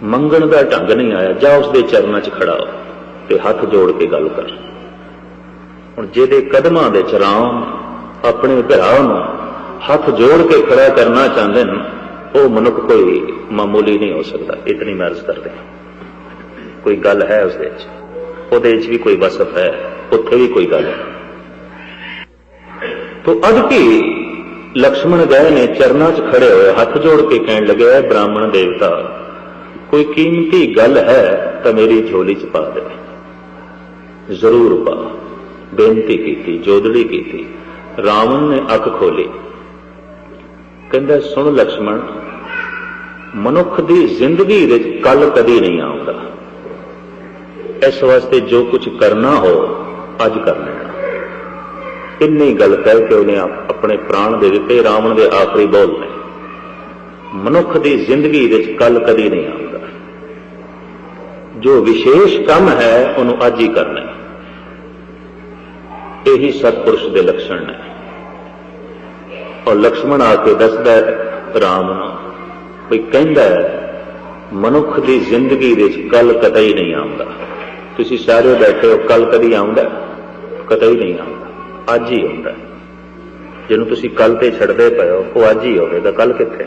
S1: मंगण दा ढंग नहीं आया। जा उसके चरणों च खड़ा हो ते हथ जोड़ के गल कर। हुण जिहदे कदमां दे च राम अपने भरा नूं हथ जोड़ के खड़ा करना चाहते हैं, वो मनुख कोई मामूली नहीं हो सकता। इतनी मैं अर्ज करते हैं, कोई गल है उसदे भी कोई वसफ है, उत्थे भी कोई गल है। तो अदकी लक्ष्मण गए ने चरणों च खड़े हुए हथ जोड़ के कहने लगे, ब्राह्मण देवता, कोई कीमती गल है तो मेरी झोली च पा दे, जरूर पा। बेनती की, जोदड़ी की। रावण ने अख खोली, कहंदा सुन लक्ष्मण, मनुख की जिंदगी विच कल कदी नहीं आउंदा, इस वास्ते जो कुछ करना हो अज कर लेना। इन्नी गल कह के उन्हें अपने प्राण दे दिते। रावण के आखिरी बोल ने, मनुख की जिंदगी विच कल कदी नहीं आउंदा, जो विशेष काम है उन्होंने अज ही करना। यही सतपुरुष के लक्षण ने। और लक्ष्मण आके दसदा राम नूं भी, कहंदा मनुख की जिंदगी विच कल कतई नहीं आउंदा। तुसीं सारे बैठे हो, कल कदी आउंदा? कतई नहीं आउंदा, अज ही आउंदा। जिन्हों तुसीं कल ते छड्डदे पए हो, वो अज ही होवेगा, कल कित्थे?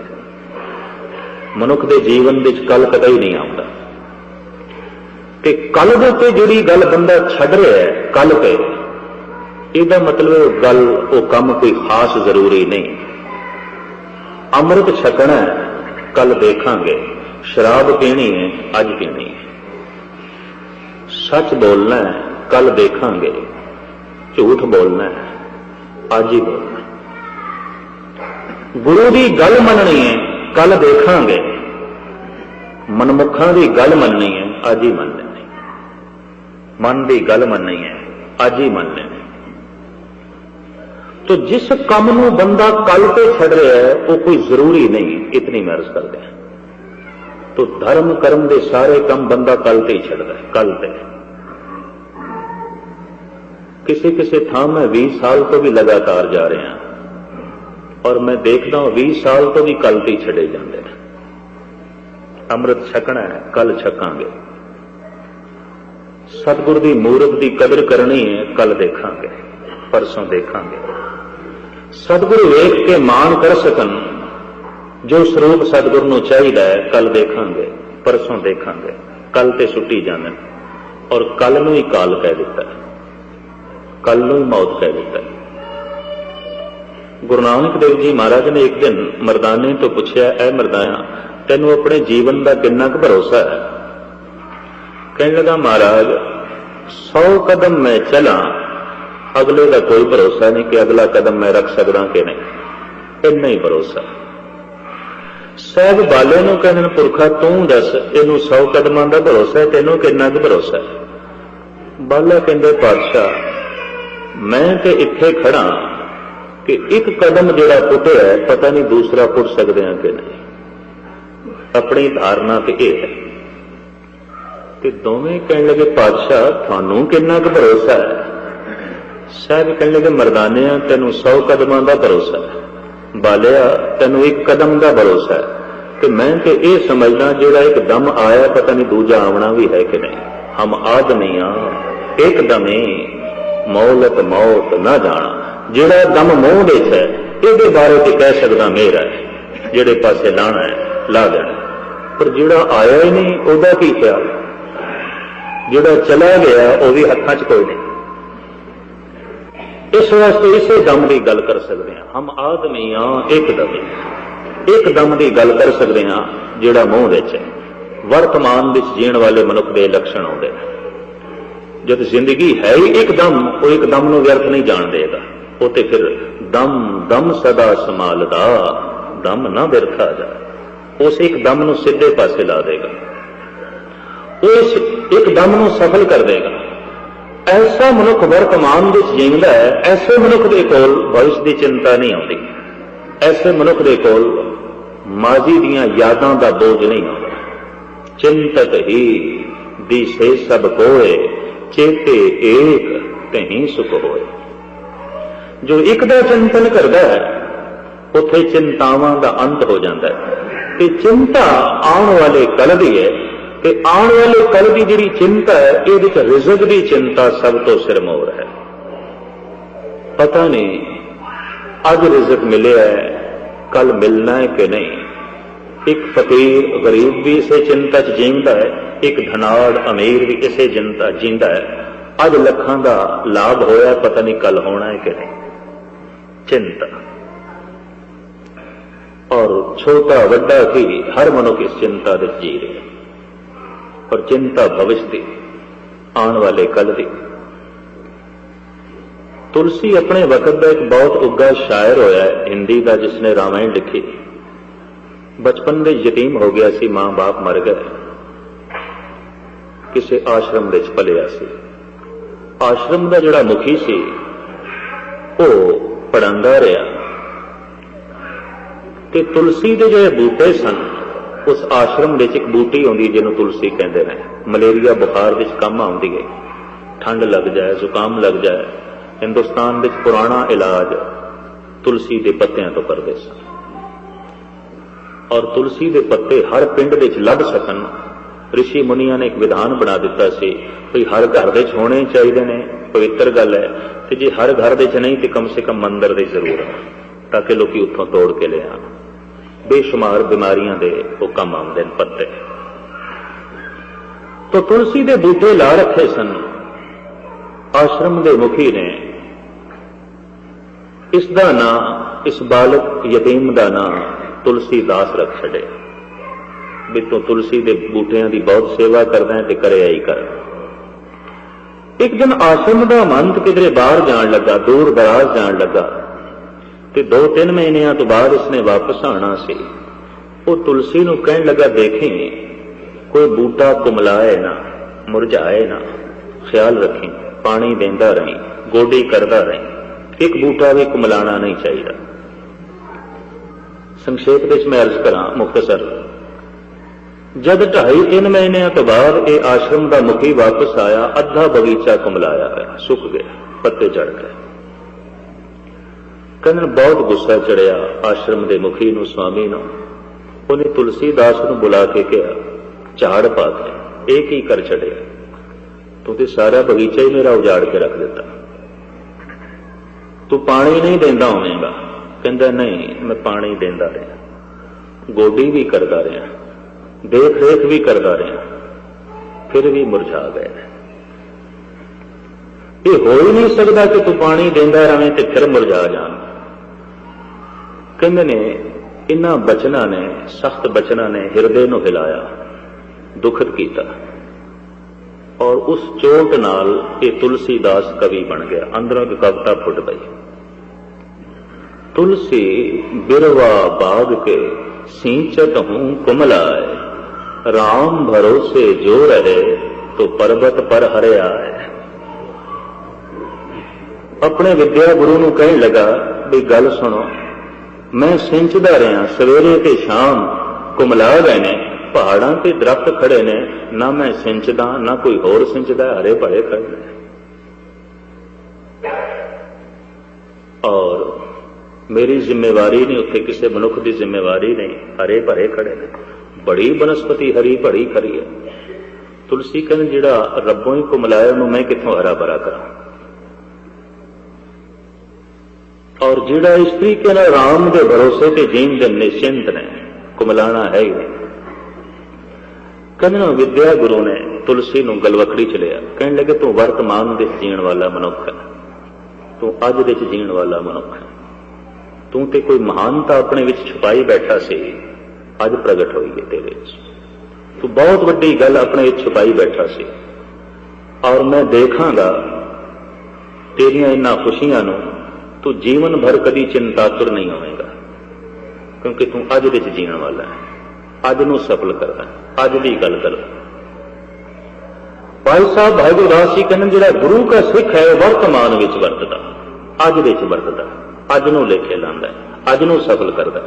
S1: मनुख के जीवन विच कल कतई नहीं आउंदा। ते कल दे उत्ते जिहड़ी गल बंदा छड्ड रहा है, कल पे, इसदा मतलब गल वो काम कोई खास जरूरी नहीं। अमृत छकना है, कल देखांगे। शराब पीनी है, अज पीनी है। सच बोलना है, कल देखांगे। झूठ बोलना है, अज ही बोलना। गुरु की गल मननी है, कल देखांगे। मनमुखां की गल मननी है, अज ही मन लेनी। मन की गल मननी है, अज ही मन लेनी। तो जिस काम नूं बंदा कल पे छड़ रहा है, वो कोई जरूरी नहीं। इतनी मैं अर्ज करते हैं। तो धर्म कर्म के सारे काम बंदा कल ते ही छड़दा है, कल ते। किसी किसी थां मैं 20 साल तो भी लगातार जा रहा, और मैं देखता हूं 20 साल तो भी कल ते ही छड़े जाते हैं। अमृत छकना है, कल छकांगे। सतगुर की मूरत की कदर करनी है, कल देखांगे, परसों देखांगे। सतगुरु वेख के मान कर सकन, जो स्वरूप सतगुर नूं चाहिदा है, कल देखांगे, परसों देखांगे। कल ते सुट्टी जाने, और कल नूं ही काल कह दिता, कल नूं ही मौत कह दिता। गुरु नानक देव जी महाराज ने एक दिन मरदाने तो पूछया, ऐ मरदाना, तैनूं अपने जीवन का कितना क भरोसा है? कहने लगा, महाराज 100 कदम मैं चला, अगले का कोई भरोसा नहीं कि अगला कदम मैं रख सकदा कि नहीं। इन्ना ही भरोसा। साहब बाले नूं कहंदे ने, पुरखा तू दस, इनू 100 कदमां दा भरोसा है, तेनों कितना क भरोसा है? बाला कहंदे, पातशाह मैं ते इत्थे खड़ा कि एक कदम जिहड़ा पुट्टिया है, पता नहीं दूसरा पुट सकदे हां कि नहीं। अपनी धारणा ते इह है। ते दोवें कहण लगे, पातशाह थानू कितना क भरोसा है? साहब कहने लगे, मरदाने तेनू 100 कदमां दा भरोसा है, बालिया तेनू एक कदम का भरोसा है। कि मैं तो यह समझना, जोड़ा एक दम आया, पता नहीं दूजा आवना भी है कि नहीं। हम आदमी हाँ, एक दमे मौलत मौत ना जाना। जिहड़ा दम मूँह विच है इहदे बारे ते कह सकदा मेरा है, जिहड़े पासे लाना है ला देना, पर जिहड़ा आया ही नहीं उहदा की ख्याल, जिहड़ा चला गया वह भी हत्थां च कोई नहीं। इस वास्ते इसे दम की गल कर सकते हैं। हम आदमी हाँ एक दम की गल कर सकते हैं जिहड़ा मूँह विच है। वर्तमान विच जीण वाले मनुख के लक्षण आउंदे हैं। जब जिंदगी है ही एकदम, वो एकदम नूं व्यर्थ नहीं जान देगा। वो तो फिर दम दम सदा संभालदा, दम ना व्यर्था जाए, उस एक दम नूं सीधे पासे ला देगा, उस एक दम नूं सफल कर देगा। ऐसा मनुख वर्तमान विच जींदा है, ऐसे मनुख दे कोल भविष्य की चिंता नहीं आउंदी, ऐसे मनुख दे कोल माजी दीयां यादां दा बोझ नहीं आउंदा। चिंतक ही दिसे सब कोय, चेते एक तहीं सुख होए। जो एक दा चिंतन करता है उत्थे चिंतावां दा अंत हो जाता है। ते चिंता आने वाले कल दी है कि आने वाले कल की जिहड़ी चिंता है ये रिजक की चिंता सब तो सिरमौर है। पता नहीं अज रिजक मिले है कल मिलना है कि नहीं। एक फकीर गरीब भी इसे चिंता च जींदा है, एक धनाड़ अमीर भी इसे चिंता जींदा है। अज लखां दा लाभ होया, पता नहीं कल होना है कि नहीं। चिंता और छोटा वड्डा की हर मनुख इस चिंता दे जी रहे, और चिंता भविष्य की आने वाले कल की। तुलसी अपने वक्त का एक बहुत उग्गा शायर होया है हिंदी का, जिसने रामायण लिखी। बचपन में यतीम हो गया सी, मां बाप मर गए, किसी आश्रम विच पलिया सी। आश्रम का जिहड़ा मुखी सी वो पढ़ांदा रहा, ते तुलसी के जिहड़े बूटे सन, उस आश्रम विच एक बूटी आउंदी जिहनूं तुलसी कहंदे ने। मलेरिया बुखार विच काम आउंदी है, ठंड लग जाए, जुकाम लग जाए, हिंदुस्तान विच पुराना इलाज तुलसी के पत्तियां तो करते सन। और तुलसी के पत्ते हर पिंड विच लभ सकन, ऋषि मुनिया ने एक विधान बना दिता सी भी हर घर विच होने चाहिए ने। पवित्र गल है, तो जे हर घर विच नहीं तो कम से कम मंदिर की जरूर है, ताकि लोग उत्थों तोड़ के ले आन। बेशुमार बीमारियां दे वो कम आउंदे ने पत्ते। तो तुलसी के बूटे ला रखे सन आश्रम के मुखी ने। इसका नाम, इस बालक यतीम का नाम तुलसीदास रख छड़े भी तू तुलसी के बूटियां की बहुत सेवा करदा है, करे आई कर। एक दिन आश्रम का महंत किधरे बाहर जान लगा, दूर दराज जान लगा, ते 2-3 महीनों तो बाद इसने वापस आना सी। वो तुलसी नूं कहन लगा, देखी कोई बूटा कुमलाए ना, मुरझाए ना, ख्याल रखी, पानी देंदा रही, गोडी करदा रही, एक बूटा भी कुमलाना नहीं चाहिए। संक्षेप विच मैं अर्ज करा मुख्तसर, जब 2.5-3 महीनों तो बाद ये आश्रम का मुखी वापस आया, अद्धा बगीचा कुमलाया है, सुक गया, पत्ते झड़ गए। कहने बहुत गुस्सा चढ़िया आश्रम के मुखी नूं, स्वामी नूं। उन्हें तुलसीदास नूं बुला के कहा, झाड़ पा के एक ही कर छड़िया, तू तो सारा बगीचा ही मेरा उजाड़ के रख दिता, तू पानी नहीं देंदा होवेगा। कहंदा नहीं, मैं पानी देंदा रहा, गोडी भी करदा रहा, देख रेख भी करदा रहा, फिर भी मुरझा गए। ये हो ही नहीं सकता कि तू पानी देंदा रहे तो फिर मुरझा जान। कहंदे ने इन्हां बचना ने, सख्त बचना ने हिरदे नूं हिलाया, दुखद कीता, और उस चोट नाल ये तुलसीदास कवि बन गया। अंदरों की कविता फुट गई। तुलसी बिरवा बाग के सींचत हूं कुमलाए, राम भरोसे जो रहे तो पर्वत पर हरे आए। अपने विद्या गुरु नूं कहन लगा भी गल सुनो, मैं सिंचदा रहा सवेरे ते शाम, कुमला गए ने पहाड़ां ते दरख्त खड़े ने, ना मैं सिंचदा ना कोई होर सिंचदा, हरे भरे खड़े ने। और मेरी जिम्मेवारी नहीं, उत्थे किसी मनुख की जिम्मेवारी नहीं, हरे भरे खड़े ने, बड़ी बनस्पति हरी भरी खरी है। तुलसी कहन जिहड़ा रब्बों ही कुमलाया मैं कित्थों हरा भरा करा। और जिहड़ा इस तरीके नाल राम के भरोसे ते जीण दे निश्चिंत ने, कुमलाना है ही नहीं। कहने विद्या गुरु ने तुलसी नूं गलवकड़ी च लिया, कहने लगे तू वर्तमान दे जीण वाला मनुख है, तू अज दे जीण वाला मनुख है, तू ते कोई महानता अपने विच छुपाई बैठा सी, अज प्रगट होई है तेरे विच। तू बहुत वड्डी गल अपने विच छुपाई बैठा सी, और मैं देखांगा तेरियां इन्हां खुशियां नूं तू जीवन भर कदी चिंतातुर नहीं होवेगा, क्योंकि तू अज दे जीण वाला है, अज नूं सफल करदा, अज दी गल करदा। भाई साहब भाई गुरदास जी कहने जिहड़ा गुरु का सिख है वर्तमान विच वरतदा, अज दे च वरतदा, अज नूं लेखे लांदा, अज नूं सफल करदा।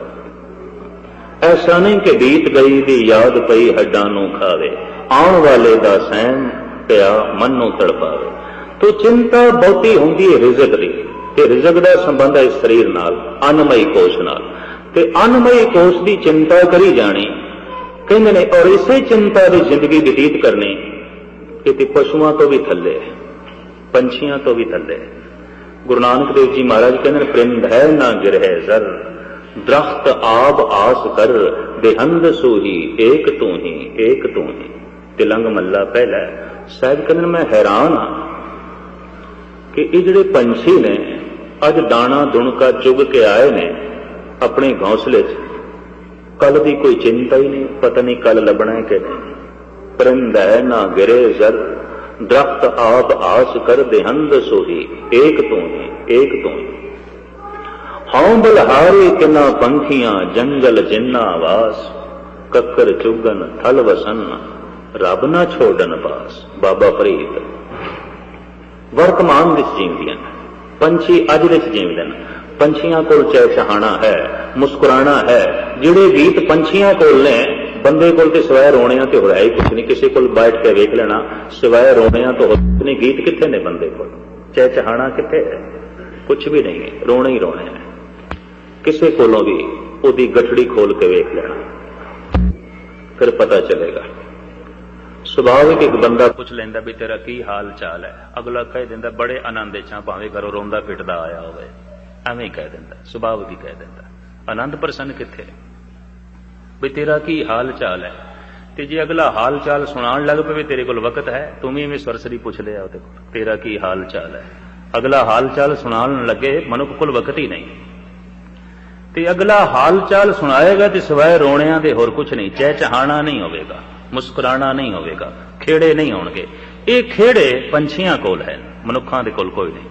S1: ऐसा नहीं कि बीत गई दी याद पई हड्डां नूं खावे, आउण वाले दा सहम पिया मन नूं तड़पावे। तो चिंता बहुती हुंदी है रिज़क दी, ते रिज़क दा संबंध है शरीर नाल, अन्नमई कोश नाल, ते अन्नमई कोश दी चिंता करी जानी कहंदे ने। और इसे चिंता दी जिंदगी बतीत करनी कि पशुआं तो भी थल्ले, पंछियां तो भी थल्ले। गुरु नानक देव जी महाराज कहंदे परिंद है ना गिरहे जर, दरख्त आब आस कर, बेहंद सूही एक तू ही, एक तू ही। तिलंग मल्ला पहला साहब कहंदे मैं हैरान हाँ कि ये जिहड़े पंछी ने अज दाना दुणका चुग के आए ने अपने घोंसले च, कल की कोई चिंता ही नहीं, पता नहीं कल लभना है कि नहीं। परिंद है ना गिरे जर, दरख्त आप आस कर, देहंद सोही एक तू ही, एक तू ही। हां बलहारे किना पंखियां, जंगल जिन्ना वास, कक्कर चुगन थल वसन, रब ना छोड़न पास। बाबा फरीद वर्तमान विच जींदियां, पंछी अज विच जींदे ने। पंछियां कोल चहचहाना है, मुस्कुराना है। जिहड़े गीत पंछियां कोल ने, बंदे कोल ते सिवाय रोणियां ते होया ही कुछ नहीं। किसी कोल बैठ के वेख लेना, सिवाय रोणियां तो नहीं। गीत कित्थे ने बंदे कोल, चहचहाना कित्थे है, कुछ भी नहीं है, रोने ही रोने हैं। किसी कोलों भी उहदी गठड़ी खोल के वेख लेना, फिर पता चलेगा। सुभाविक एक बंदा पुछ लैंदा भी तेरा की हाल चाल है, अगला कह दिंदा बड़े आनंद च हां, भावें घरों रोंदा पिटदा आया होवे, एवें कह दिंदा, सुभाविक ही कह दिंदा। आनंद प्रसन्न कित्थे भी तेरा की हाल चाल है। ते जे अगला हाल चाल सुनाण लग पवे, तेरे कोल वक्त है, तुम ही सरसरी पुछ लिया उहदे कोल तेरा की हाल चाल है। अगला हाल चाल सुनाण लगे, मनुख कोल वक्त ही नहीं। ते अगला हाल चाल सुनाएगा ते सिवाय रोणियां दे होर कुछ नहीं। चहचहाना नहीं होवेगा, मुस्कुराना नहीं होवेगा, खेड़े नहीं होणगे। ये खेड़े पंछियां कोल है, मनुखां दे कोल कोई नहीं।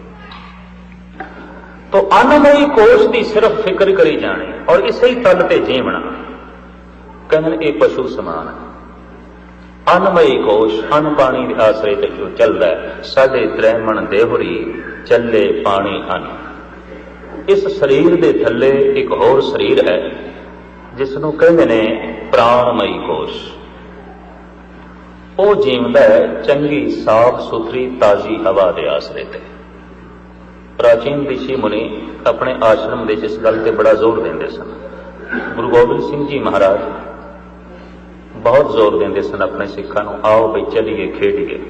S1: तो अन्नमई कोश की सिर्फ फिक्र करी जाने और इसे ही तल ते जीवना। कहने ये पशु समान है। अन्नमई कोश अन्न पानी के आसरे ते जो चलता है, साढ़े त्रैमण देहरी चले पानी अन्न। इस शरीर के थले एक होर शरीर है जिसनों कहते ने प्राणमई कोश। वो जीवदा है चंगी साफ सुथरी ताजी हवा के आसरे ते। प्राचीन ऋषि मुनि अपने आश्रम में इस गल ते बड़ा जोर देंदे सन। गुरु गोबिंद सिंह जी महाराज बहुत जोर देंदे सन अपने सिखां नूं, आओ बई चलीए खेड़ीए।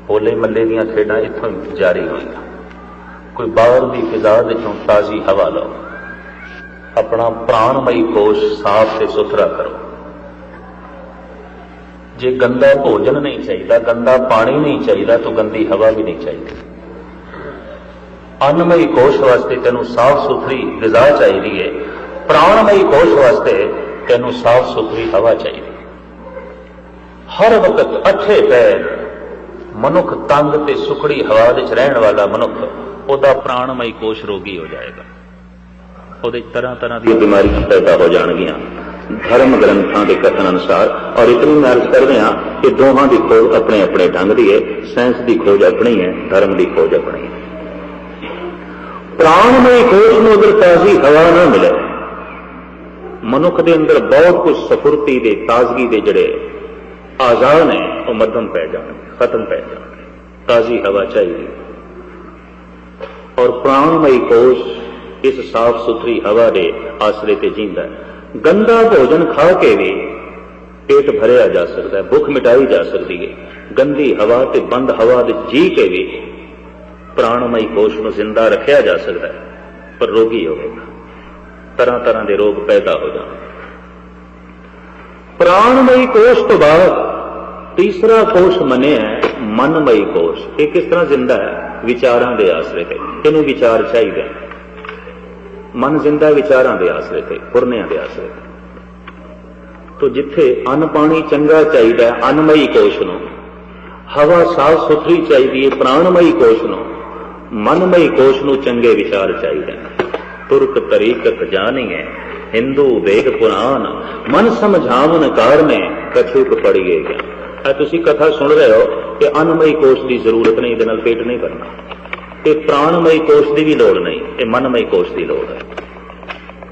S1: होले मल्ले दीयां खेड़ां इत्थों जारी होईयां। कोई बाहर की फिजा विचों ताजी हवा लो, अपना प्राणमई कोश साफ ते सुथरा करो। जे गंदा भोजन नहीं चाहिए, गंदा पानी नहीं चाहिए, तो गंदी हवा भी नहीं चाहिए। अन्नमई कोश वास्ते तेनू साफ सुथरी गिजा चाहिए, प्राणमई कोश वास्ते तेनू साफ सुथरी हवा चाहिए। हर वक्त अठे पैर मनुख तंग ते सुखड़ी हवा विच रहने वाला मनुख, ओदा प्राणमई कोश रोगी हो जाएगा। ओदे तरह तरह की बीमारियां पैदा हो जाएगियां धर्म ग्रंथों के कथन अनुसार। और इतनी मैं अर्ज कर रहा कि दोहां की खोज अपने अपने ढंग की है, साइंस की खोज अपनी है, धर्म की खोज अपनी है। प्राणमई कोश में अगर ताजी हवा ना मिले, मनुख के अंदर बहुत कुछ सफुर्ती दे ताजगी दे जड़े आजाद ने वो मध्यम पै जाने, खत्म पै जाने। ताजी हवा चाहिए। और प्राणमई कोश इस साफ सुथरी हवा के आसरे ते जींदा है। गंदा भोजन खा के भी पेट भरिया जा सकता है, भुख मिटाई जा सकती है। गंदी हवा ते बंद हवा दे जी के भी प्राणमयी कोश में जिंदा रखा जा सकता है, पर रोगी होगा, तरह तरह के रोग पैदा हो जाए। प्राणमयी कोश तो बाद तीसरा कोश मने है मनमयी कोश। ये किस तरह जिंदा है? विचारां दे आसरे ते। इनू विचार चाहिए। मन जिंदा विचारां दे आसरे ते, पुरनियां दे आसरे ते। तो जिथे अन्न पानी चंगा चाहिए अन्नमयी कोश नूं, हवा साफ सुथरी चाहिए प्राणमयी कोश नूं, मनमयी कोश नूं चंगे विचार चाहिए। तुर्क तरीकत जानिए हिंदू वेद पुराण, मन समझावन कारणे कछुक पड़िए ज्ञान। तुसी कथा सुन रहे हो कि अन्नमयी कोश की जरूरत नहीं, इहदे नाल पेट नहीं भरना। ये प्राणमयी कोश की भी लोड़ नहीं, ये मनमयी कोश की लोड़ है।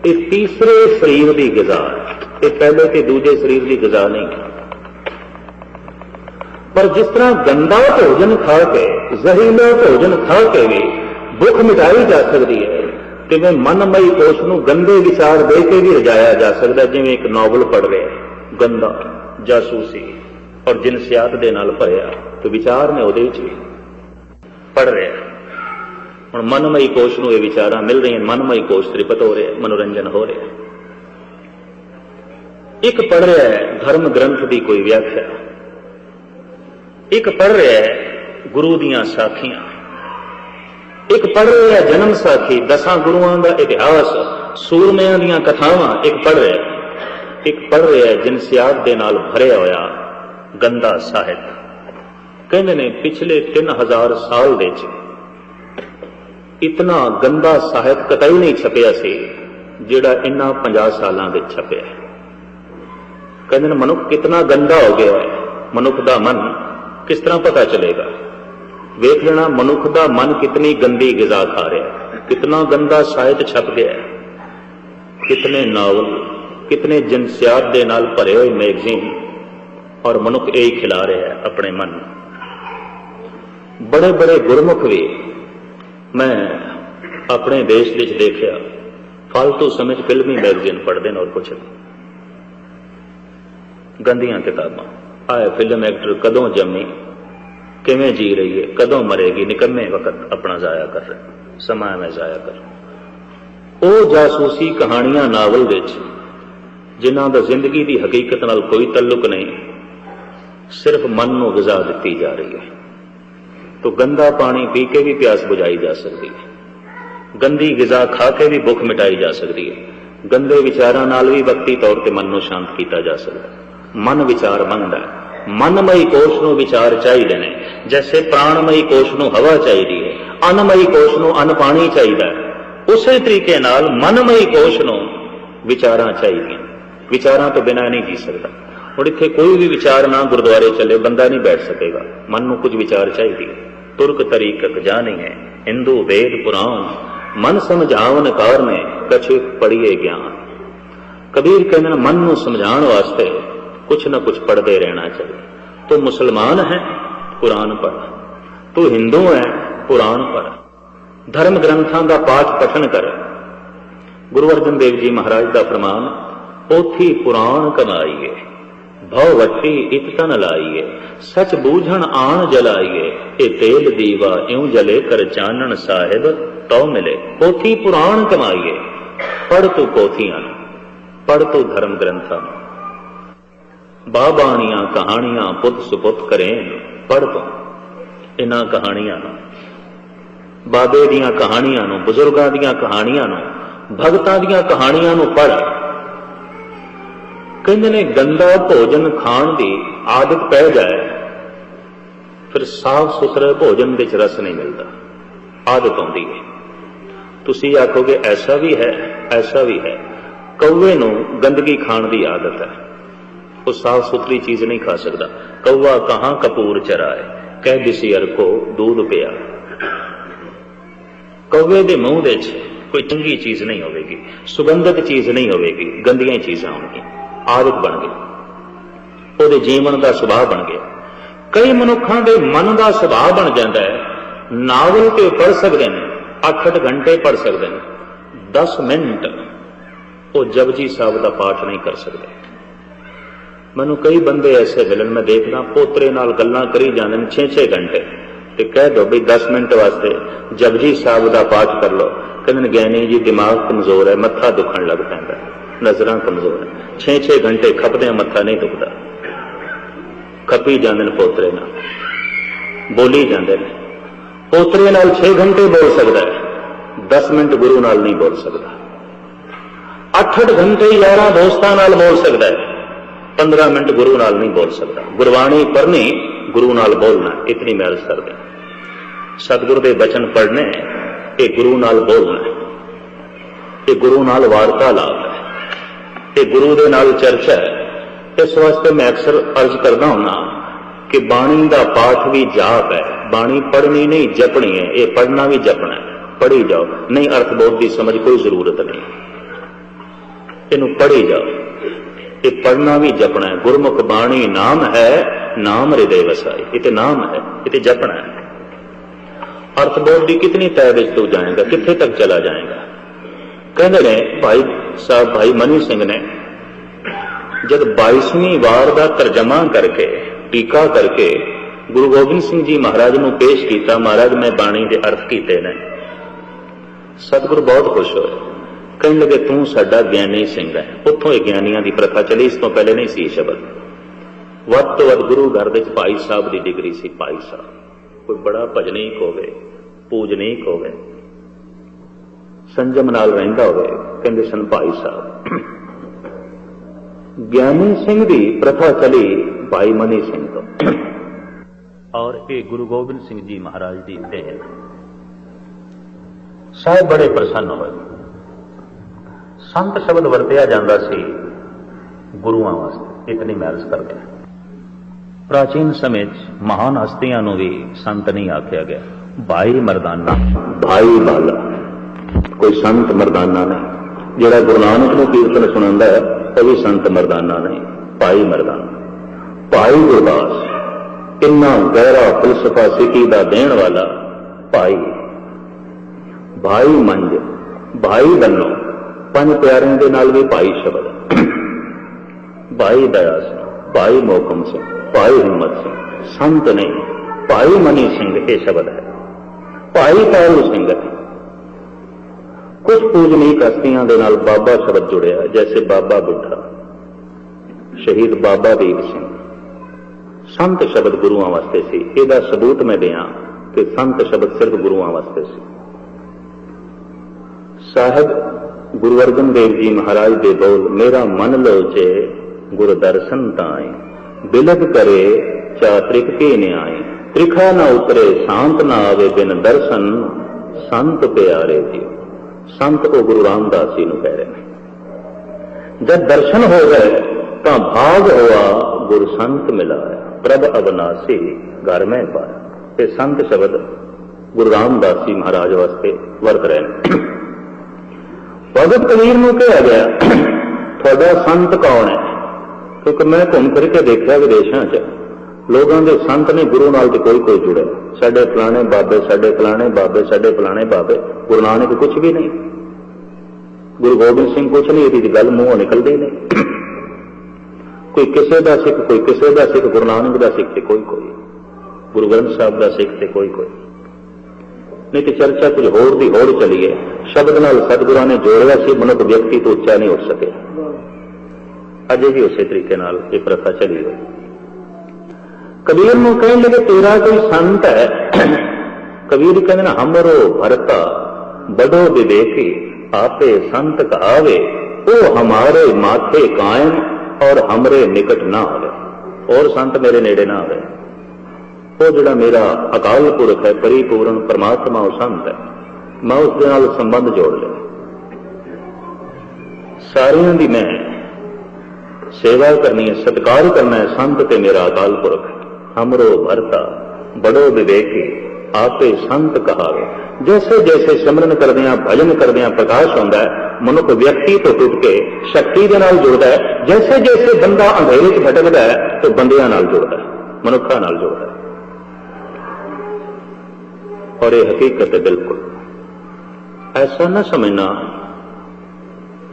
S1: ये तीसरे शरीर की ग़िज़ा है, ये पहले के दूजे शरीर की ग़िज़ा नहीं। पर जिस तरह गंदा भोजन खा के, जहरीला भोजन खा के भी भुख मिटाई जा सकती है, तिवें मनमयी कोश नूं गंदे विचार दे के भी रजाया जा सकता है। जिवें एक नॉवल पढ़ रहे गंदा जासूसी और जिनसियात दे नाल भरिया, तो विचार ने उहदे विच भी पढ़ रहे हैं। हुण मनमयी कोश नूं ये विचारां मिल रही हैं, मनमयी कोश तृप्त हो रहे, मनोरंजन हो रहा। एक पढ़ रहा है धर्म ग्रंथ की कोई व्याख्या, एक पढ़ रहा है गुरु दियां साखियां, एक पढ़ रहा है जन्म साखी, 10 गुरुआं दा इतिहास, सूरमियां दियां कथावां एक पढ़ रहा है। एक पढ़ रहा है जिनसियात दे नाल भरिया होया गंदा साहित। कहंदे ने पिछले 3000 साल दे च इतना गंदा साहित कतई नहीं छपिया सी जिहड़ा इन्हां 50 सालां दे छपिया। कहंदे ने मनुख कितना गंदा हो गया है, मनुख दा मन किस तरह पता चलेगा? वेख लेना मनुख दा मन कितनी गंदी ग़िज़ा खा रहा है, कितना गंदा साहित छप गया है, कितने नावल, कितने जिनसियात दे नाल भरे हुए मैगजीन, और मनुख यही खिला रहा है अपने मन। बड़े बड़े गुरमुख भी मैं अपने देश विच देखिया फालतू समय फिल्मी मैगजीन पढ़ते हैं और कुछ नहीं। गंदियां किताबां, आए फिल्म एक्टर कदों जमी, किवें जी रही है, कदों मरेगी, निकम्मे वक्त अपना जाया कर रहे, समा में जाया कर। वो जासूसी कहानियां नावल विच जिन्हां दा जिंदगी की हकीकत नाल कोई तल्लुक नहीं, सिर्फ मन नूं ग़िज़ा दी जा रही है। तो गंदा पानी पी के भी प्यास बुझाई जा सकती है, गंदी ग़िज़ा खा के भी भुख मिटाई जा सकती है, गंदे विचारां नाल भी वक्ती तौर पर मन नूं शांत किया जा सकता है। मन विचार मंगदा है, मनमयी कोश नूं विचार चाहिए ने, जैसे प्राणमयी कोश नूं हवा चाहिए है, अन्नमयी कोश नूं अन्न पानी चाहिए, उसी तरीके नाल मनमयी कोश नूं विचारां चाहिए। विचारां तो बिना नहीं जी सकता। और इत्थे कोई भी विचार ना गुरुद्वारे चले बंदा नहीं बैठ सकेगा, मन नूं कुछ विचार चाहिए। तुर्क तरीकत जानिए हिंदू वेद पुराण, मन समझावन कारणे कछुक पड़िए ज्ञान। कबीर कहते मन नूं समझाण वास्ते कुछ न कुछ पढ़ते रहना चाहिए। तो मुसलमान है कुरान पढ़, तू हिंदू है कुरान पढ़, धर्म ग्रंथां का पाठ पठन कर। गुरु अर्जन देव जी महाराज का फरमान, पोथी पुराण कमाईए, भव वट्टी इत तन लाइए, सच बूझण आण जलाइए, ए तेल दीवा इउं जले कर चानण साहिब तो मिले। पोथी पुराण कमाईए, पढ़ तू पोथियां, पढ़ तू धर्म ग्रंथां, बाबाणियां कहानियां पुत सुपुत करें, पढ़ तू इन्हां कहानियां, बाबे दियां कहानियां, बुजुर्गां दियां कहानियां, भगतां दियां कहानियां पढ़। कहते ने गंदा भोजन खाण की आदत पै जाए फिर साफ सुथरे भोजन विच रस नहीं मिलता, आदत आउंदी है। तुसी आखोगे ऐसा भी है, ऐसा भी है। कौवे नूं गंदगी खाण की आदत है, वो साफ सुथरी चीज नहीं खा सकता। कौवा कहां कपूर चराए, कह दिसी अरको दूध पिया। कौवे दे मुंह विच कोई चंगी चीज नहीं होगी, सुगंधित चीज नहीं होगी, गंदियां चीजां होंगी। आदत बन गई, वो जीवन का सुभाव बन गया। कई मनुखों के मन का सुभाव बन जाता है, नावल तो पढ़ सकते हैं, 8 घंटे पढ़ सकते हैं, 10 मिनट वो जपजी साहब का पाठ नहीं कर सकते। मैनू कई बंदे ऐसे मिलन, मैं देखदा पोतरे नाल गल्लां करी जांदे ने 6-6 घंटे, ते कह दो भी 10 मिनट वास्ते जपजी साहब का पाठ कर लो, कहते ज्ञानी जी दिमाग कमजोर है, मत्था दुखण लग पैंदा, नजरां कमजोर है। 6-6 घंटे खपदे मत्था नहीं दुखदा, खपी जांदे ने पोतरे नाल, बोली जांदे ने। पोतरे नाल 6 घंटे बोल सकदा है, 10 मिनट गुरु नाल नहीं बोल सकता। 8-8 घंटे यारां दोस्तां नाल बोल सकदा है, 15 मिनट गुरु नाल नहीं बोल सकता। गुरबाणी पढ़नी, गुरु नाल बोलना, इतनी महल करदे। सतगुरु दे बचन पढ़ने, ये गुरु नाल बोलना, ये गुरु नाल वार्तालाप है, ये गुरु दे नाल चर्चा है। इस वास्ते मैं अक्सर अर्ज करदा हुंदा कि बाणी दा पाठ भी जाप है, बाणी पढ़नी नहीं जपनी है, ये पढ़ना भी जपना है। पढ़ी जाओ, नहीं अर्थबोध की समझ कोई जरूरत नहीं, इनू पढ़ी जाओ, ये पढ़ना भी जपना है। गुरमुख बाणी नाम है, नाम हृदय वसाई, ये नाम है, ये जपना है। अर्थबोध की कितनी तय विच तू जाएगा, कित्थे तक चला जाएगा। कहते ने भाई साहब, भाई मनी सिंह ने जब 22वीं वार का तर्जमा करके, टीका करके गुरु गोबिंद सिंह जी महाराज को पेश किया, महाराज मैं बाणी के अर्थ किए ने, सतगुरु बहुत खुश होए, कहने लगे तू साडा ज्ञानी सिंह है। उत्थों ज्ञानियों की प्रथा चली, इस तो पहले नहीं सी शब्द। वध तो वध गुरु घर दे भाई साहब की डिग्री सी, भाई साहब कोई बड़ा भजनीक होवे, पूजनीक होवे, संजम नाल रहिंदा होवे, कहंदे सन भाई साहब। ज्ञानी सिंह की प्रथा चली भाई मनी सिंह तो, और ये गुरु गोबिंद सिंह जी महाराज की देन। साहब बड़े प्रसन्न होए। संत शब्द वरतिया जाता सी गुरुआं वास्ते, इतनी महल करते हैं। प्राचीन समय महान हस्तियां भी संत नहीं आख्या गया, भाई मरदाना, भाई बाला, कोई संत मरदाना नहीं। जिहड़ा गुरु नानक नूं कीर्तन सुनांदा है वह भी संत मरदाना नहीं, भाई मरदाना। भाई गुरदास इन्ना गहरा फलसफा सिक्खी दा देण वाला भाई। भाई मंज, भाई बन्नो, पंज प्यारिਆਂ ਦੇ ਨਾਲ भी भाई शब्द। भाई दया सिंह, भाई मोहकम सिंह, भाई हिम्मत सिंह, संत नहीं, भाई मनी सिंह ये शब्द है। भाई तारू सिंह है। कुछ पूजनीक हस्तियों के नाल बाबा शब्द जुड़िया, जैसे बाबा बुढ़ा, शहीद बाबा दीप सिंह। संत शब्द गुरुआं वास्ते सी। इसदा सबूत मैं दियां कि संत शब्द सिर्फ गुरुआं वास्ते सी। साहब गुरु अर्जन देव जी महाराज दे बोल, मेरा मन लोचे गुरु दर्शन ताए, बिलग करे चात्रिक के न्याय, त्रिखा ना उतरे शांत ना आवे बिन दर्शन, संत प्यारे जी। संत को गुरु रामदास जी कह रहे हैं। जब दर्शन हो गए तो भाग हुआ गुरु संत मिलाया, प्रभ अविनाशी घर में पाया। ये संत शब्द गुरु रामदास जी महाराज वास्ते वरत रहे हैं। भगत कबीर को कहा गया थोड़ा संत कौन है, क्योंकि मैं घूम फिर के देखा विदेशों च लोगों के संत ने गुरु नाल कोई कोई जुड़े, साडे फलाने बाबे, साडे फलाने बाबे, साडे फलाने बाबे। गुरु नानक कुछ भी नहीं, गुरु गोबिंद सिंह कुछ नहीं, यदि गल मूहों निकलती नहीं। कोई किसी का सिख, कोई किसी का सिख, गुरु नानक का सिख से कोई कोई, गुरु ग्रंथ साहब का सिख से कोई कोई नहीं। तो चर्चा कुछ होर दी होर चली है। शब्द नाल सतगुरां ने जोड़िया सी, मनुख व्यक्ति तो उच्चा नहीं उठ सके। अजे भी उस तरीके नाल ये प्रथा चली हुई। कबीर नूं कहने लगे तेरा कोई संत है। कबीर कहते ना हमरो भरता बड़ो विवेकी, आपे संत कहावे, वो हमारे माथे कायम और हमरे निकट ना आवे। और संत मेरे नेड़े ना आवे। वो जिहड़ा मेरा अकाल पुरख है, परिपूर्ण परमात्मा वो संत है, मैं उसके नाल संबंध जोड़ लिया। सारियां दी मैं सेवा करनी है, सत्कार करना है। संत ते मेरा अकाल पुरख हमरो भरता बड़ो विवेकी, आपे संत कहावे। जैसे जैसे सिमरन करदियां भजन करदियां प्रकाश होंदा है, मनुख व्यक्ति तो टुट के शक्ति दे नाल जुड़दा है। जैसे जैसे बंदा अंधेरे च भटकदा है तो बंदियां नाल जुड़दा है, मनुखां नाल जुड़दा है। और ये हकीकत है बिल्कुल। ऐसा न समझना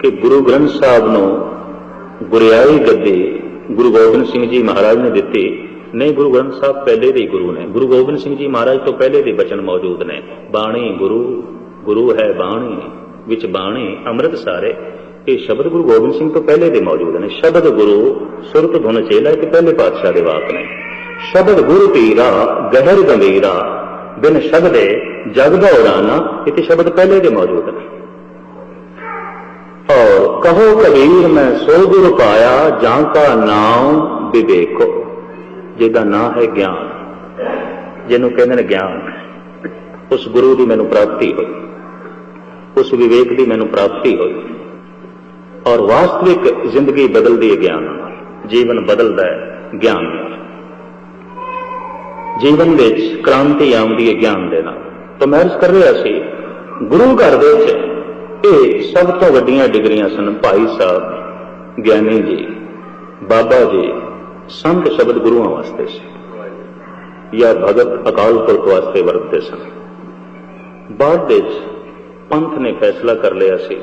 S1: कि गुरु ग्रंथ साहब नूं गुरियाई गद्दी गुरु गोबिंद सिंह जी महाराज ने दिती, नहीं गुरु ग्रंथ साहब पहले दे गुरु ने। गुरु गोबिंद सिंह जी महाराज तो पहले दे बचन मौजूद ने। बाणी गुरु, गुरु है बाणी, विच बाणी अमृत सारे। ये शब्द गुरु गोबिंद सिंह तो पहले दे मौजूद ने। शब्द गुरु सुरत धुन चेला के पहले पातशाह दे वाक ने। शब्द गुरु पीरा गहर गंभीरा, बिन शब्दे जग दौड़ाना, ये शब्द पहले दे मौजूद ने। और कहो कबीर मैं सो गुरु पाया, जां का नाम विवेको, जिहदा नाम है ज्ञान, जिन्हों कहते हैं ज्ञान, उस गुरु की मैनू प्राप्ति हुई, उस विवेक की मैनू प्राप्ति हुई। और वास्तविक जिंदगी बदलती है ज्ञान नाल, जीवन बदलता है ज्ञान नाल, जीवन विच क्रांति आउंदी है ज्ञान दे नाल। तो मैं अर्ज कर रहा सी, गुरु घर दे विच ये सब तो वड्डियां डिग्रियां सन। भाई साहब ज्ञानी जी, बाबा जी, संत शब्द गुरुआं वास्ते सी, या भगत अकाल पुरख वास्ते वरतते सन। बाद विच पंथ ने फैसला कर लिया सी,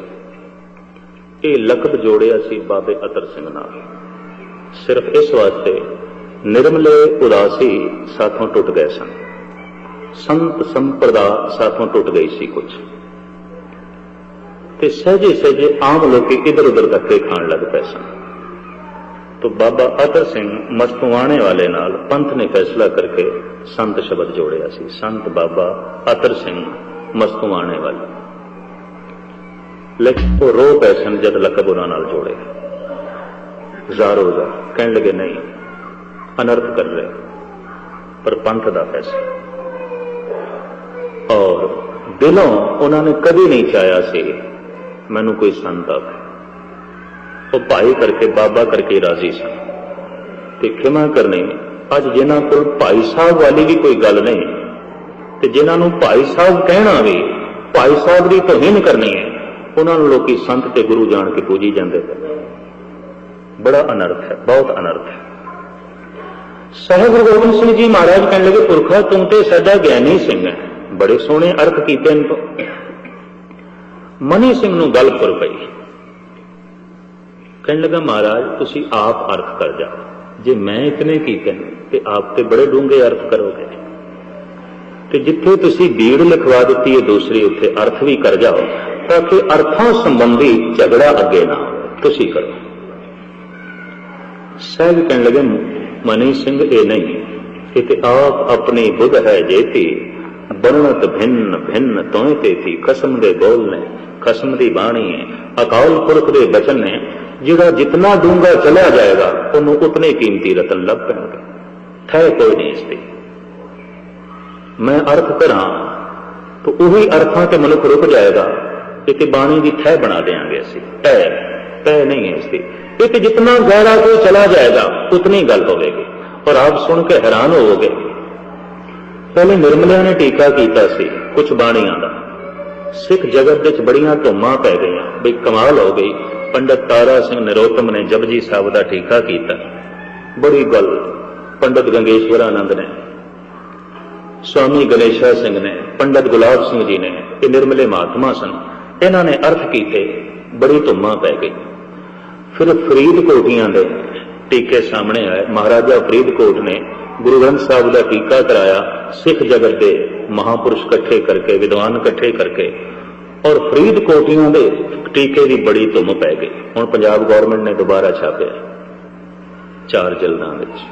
S1: ये लकब जोड़िया सी बाबे अतर सिंह नाल, सिर्फ इस वास्ते निर्मले उदासी साथों टुट गए सन, संत संप्रदा साथों टुट गई सी कुछ, ते सहजे सहजे आम लोग इधर उधर धक्के खाण लग पे सन। तो बाबा अतर सिंह मस्तुआणे वाले नाल पंथ ने फैसला करके संत शब्द जोड़िया सी, संत बाबा अतर सिंह मस्तुआणे वाले। लेकिन वो रो पै सन जब लकब उन्हां नाल जोड़े, ज़ारो ज़ार कहने लगे नहीं अनर्थ कर रहे, पर पंथ दा फैसला। और दिलों उन्होंने कभी नहीं चाहया सी मैनू कोई संत आवे, वो भाई करके बाबा करके राजी सन। ते खिमा करनी अज जिन्हां कोल भाई साहब वाली भी कोई गल नहीं, ते जिन्हां नूं भाई साहब कहना भी भाई साहब की तौहीन करनी है, उन्होंने लोग संत ते गुरु जान के पूजी जाते हैं। बड़ा अनर्थ है, बहुत अनर्थ है। साहिब गुरु गोबिंद सिंह जी महाराज कहने लगे, पुरखा तू तो साडा ज्ञानी सिंह है, बड़े सोहने अर्थ कीते इन तो। मनी सिंह नूं गल खुर पई, कहने लगा महाराज तुसी आप अर्थ कर जाओ, जे मैं इतने कीते ते आप ते बड़े डूंगे अर्थ करोगे, ते जिथे तुसी बीड़ लिखवा दी है दूसरी उत्थे अर्थ भी कर जाओ, ताकि अर्थों संबंधी झगड़ा अगे ना तुसी करो। साहब कहने लगे मनी सिंह ये नहीं, ये आप अपनी बुध है जेती, बनत भिन्न भिन्न तोय ते थी, खसम दे बोल ने खसम दी बाणी है, अकाल पुरख दे बचन ने, जिहड़ा जितना डूंगा चला जाएगा उन्होंने उतने कीमती रतन लभ पैणगे, ठह कोई नहीं इसकी। मैं अर्थ करा तो उही अर्थां ते मनुख रुक जाएगा, एक बाणी की ठह बना देंगे असी, तय नहीं है इसकी। एक जितना गहरा कोई चला जाएगा उतनी गल होगी। और आप सुन के हैरान होवोगे, पहले निर्मलिया ने टीका किया सी कुछ बाणियां का, सिख जगत विच बड़ियां धुम्मां पै गई, बई कमाल हो गई। पंडित तारा सिंह नरोत्तम ने जपजी साहब का टीका किया, बड़ी गल। पंडित गंगेश्वरानंद ने, स्वामी गणेशा सिंह ने, पंडित गुलाब सिंह जी ने, ये निर्मले महात्मा सन, इन्होंने अर्थ किए, बड़ी धुम्मां पै गई। फिर फरीदकोटियां दे टीके सामने आए। महाराजा फरीदकोट ने गुरु ग्रंथ साहब का टीका कराया, सिख जगत के महापुरुष इकट्ठे करके, विद्वान इकट्ठे करके, और फरीदकोटियां दे टीके की बड़ी धुम पै गई। हुण पंजाब गौरमेंट ने दोबारा छापे 4 जल्दां विच,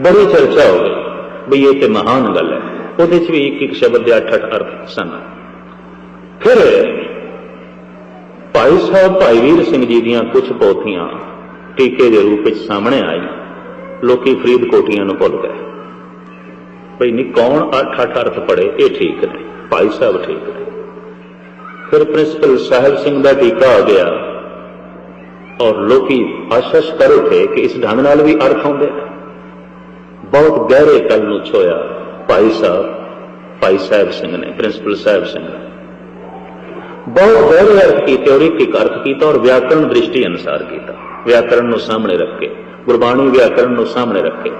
S1: बड़ी चर्चा हो गई भी ये तो महान गल है। उहदे च भी एक शब्द के 8-8 अर्थ सन। फिर भाई साहब भाई वीर सिंह जी दीयां कुछ पोथियां टीके के रूप में सामने आई, लोकी फरीदकोटियां नूं भुल गए, भाई नहीं कौन 8-8 अर्थ पढ़े, ये ठीक ने, भाई साहब ठीक ने। फिर प्रिंसिपल साहिब सिंह का टीका आ गया और लोकी आशश कर उठे कि इस ढंग नाल भी अर्थ होंदे। बहुत गहरे तल नूं छोया भाई साहब सिंह ने, प्रिंसिपल साहिब सिंह ने बहुत गहरे अर्थ किए और एक अर्थ किया और व्याकरण दृष्टि अनुसार किया, व्याकरण नूं सामने रख के, गुरबाणी व्याकरण नूं सामने रख के।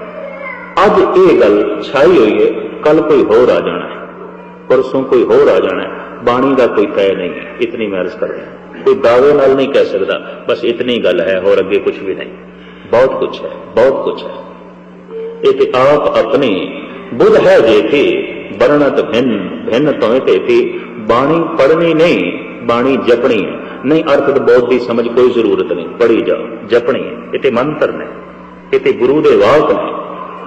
S1: अज ये गल छाई हुई है, कल कोई होर आ जाना है, परसों कोई होर आ जाना है, बाणी का कोई तय नहीं है। इतनी मैं अर्ज कर रहा, कोई दावे नाल नहीं कह सकता, बस इतनी गल है और अगे कुछ भी नहीं। बहुत कुछ है, बहुत कुछ है। ये आप अपनी बुध है जेठी, वर्णत भिन्न भिन्न तोय तेती। बाणी पढ़नी नहीं, बाणी जपनी है। नहीं अर्थ तो बहुत की समझ कोई जरूरत नहीं, पढ़ी जाओ, जपनी है। ये मंत्र ने, ये गुरु दे वाक ने।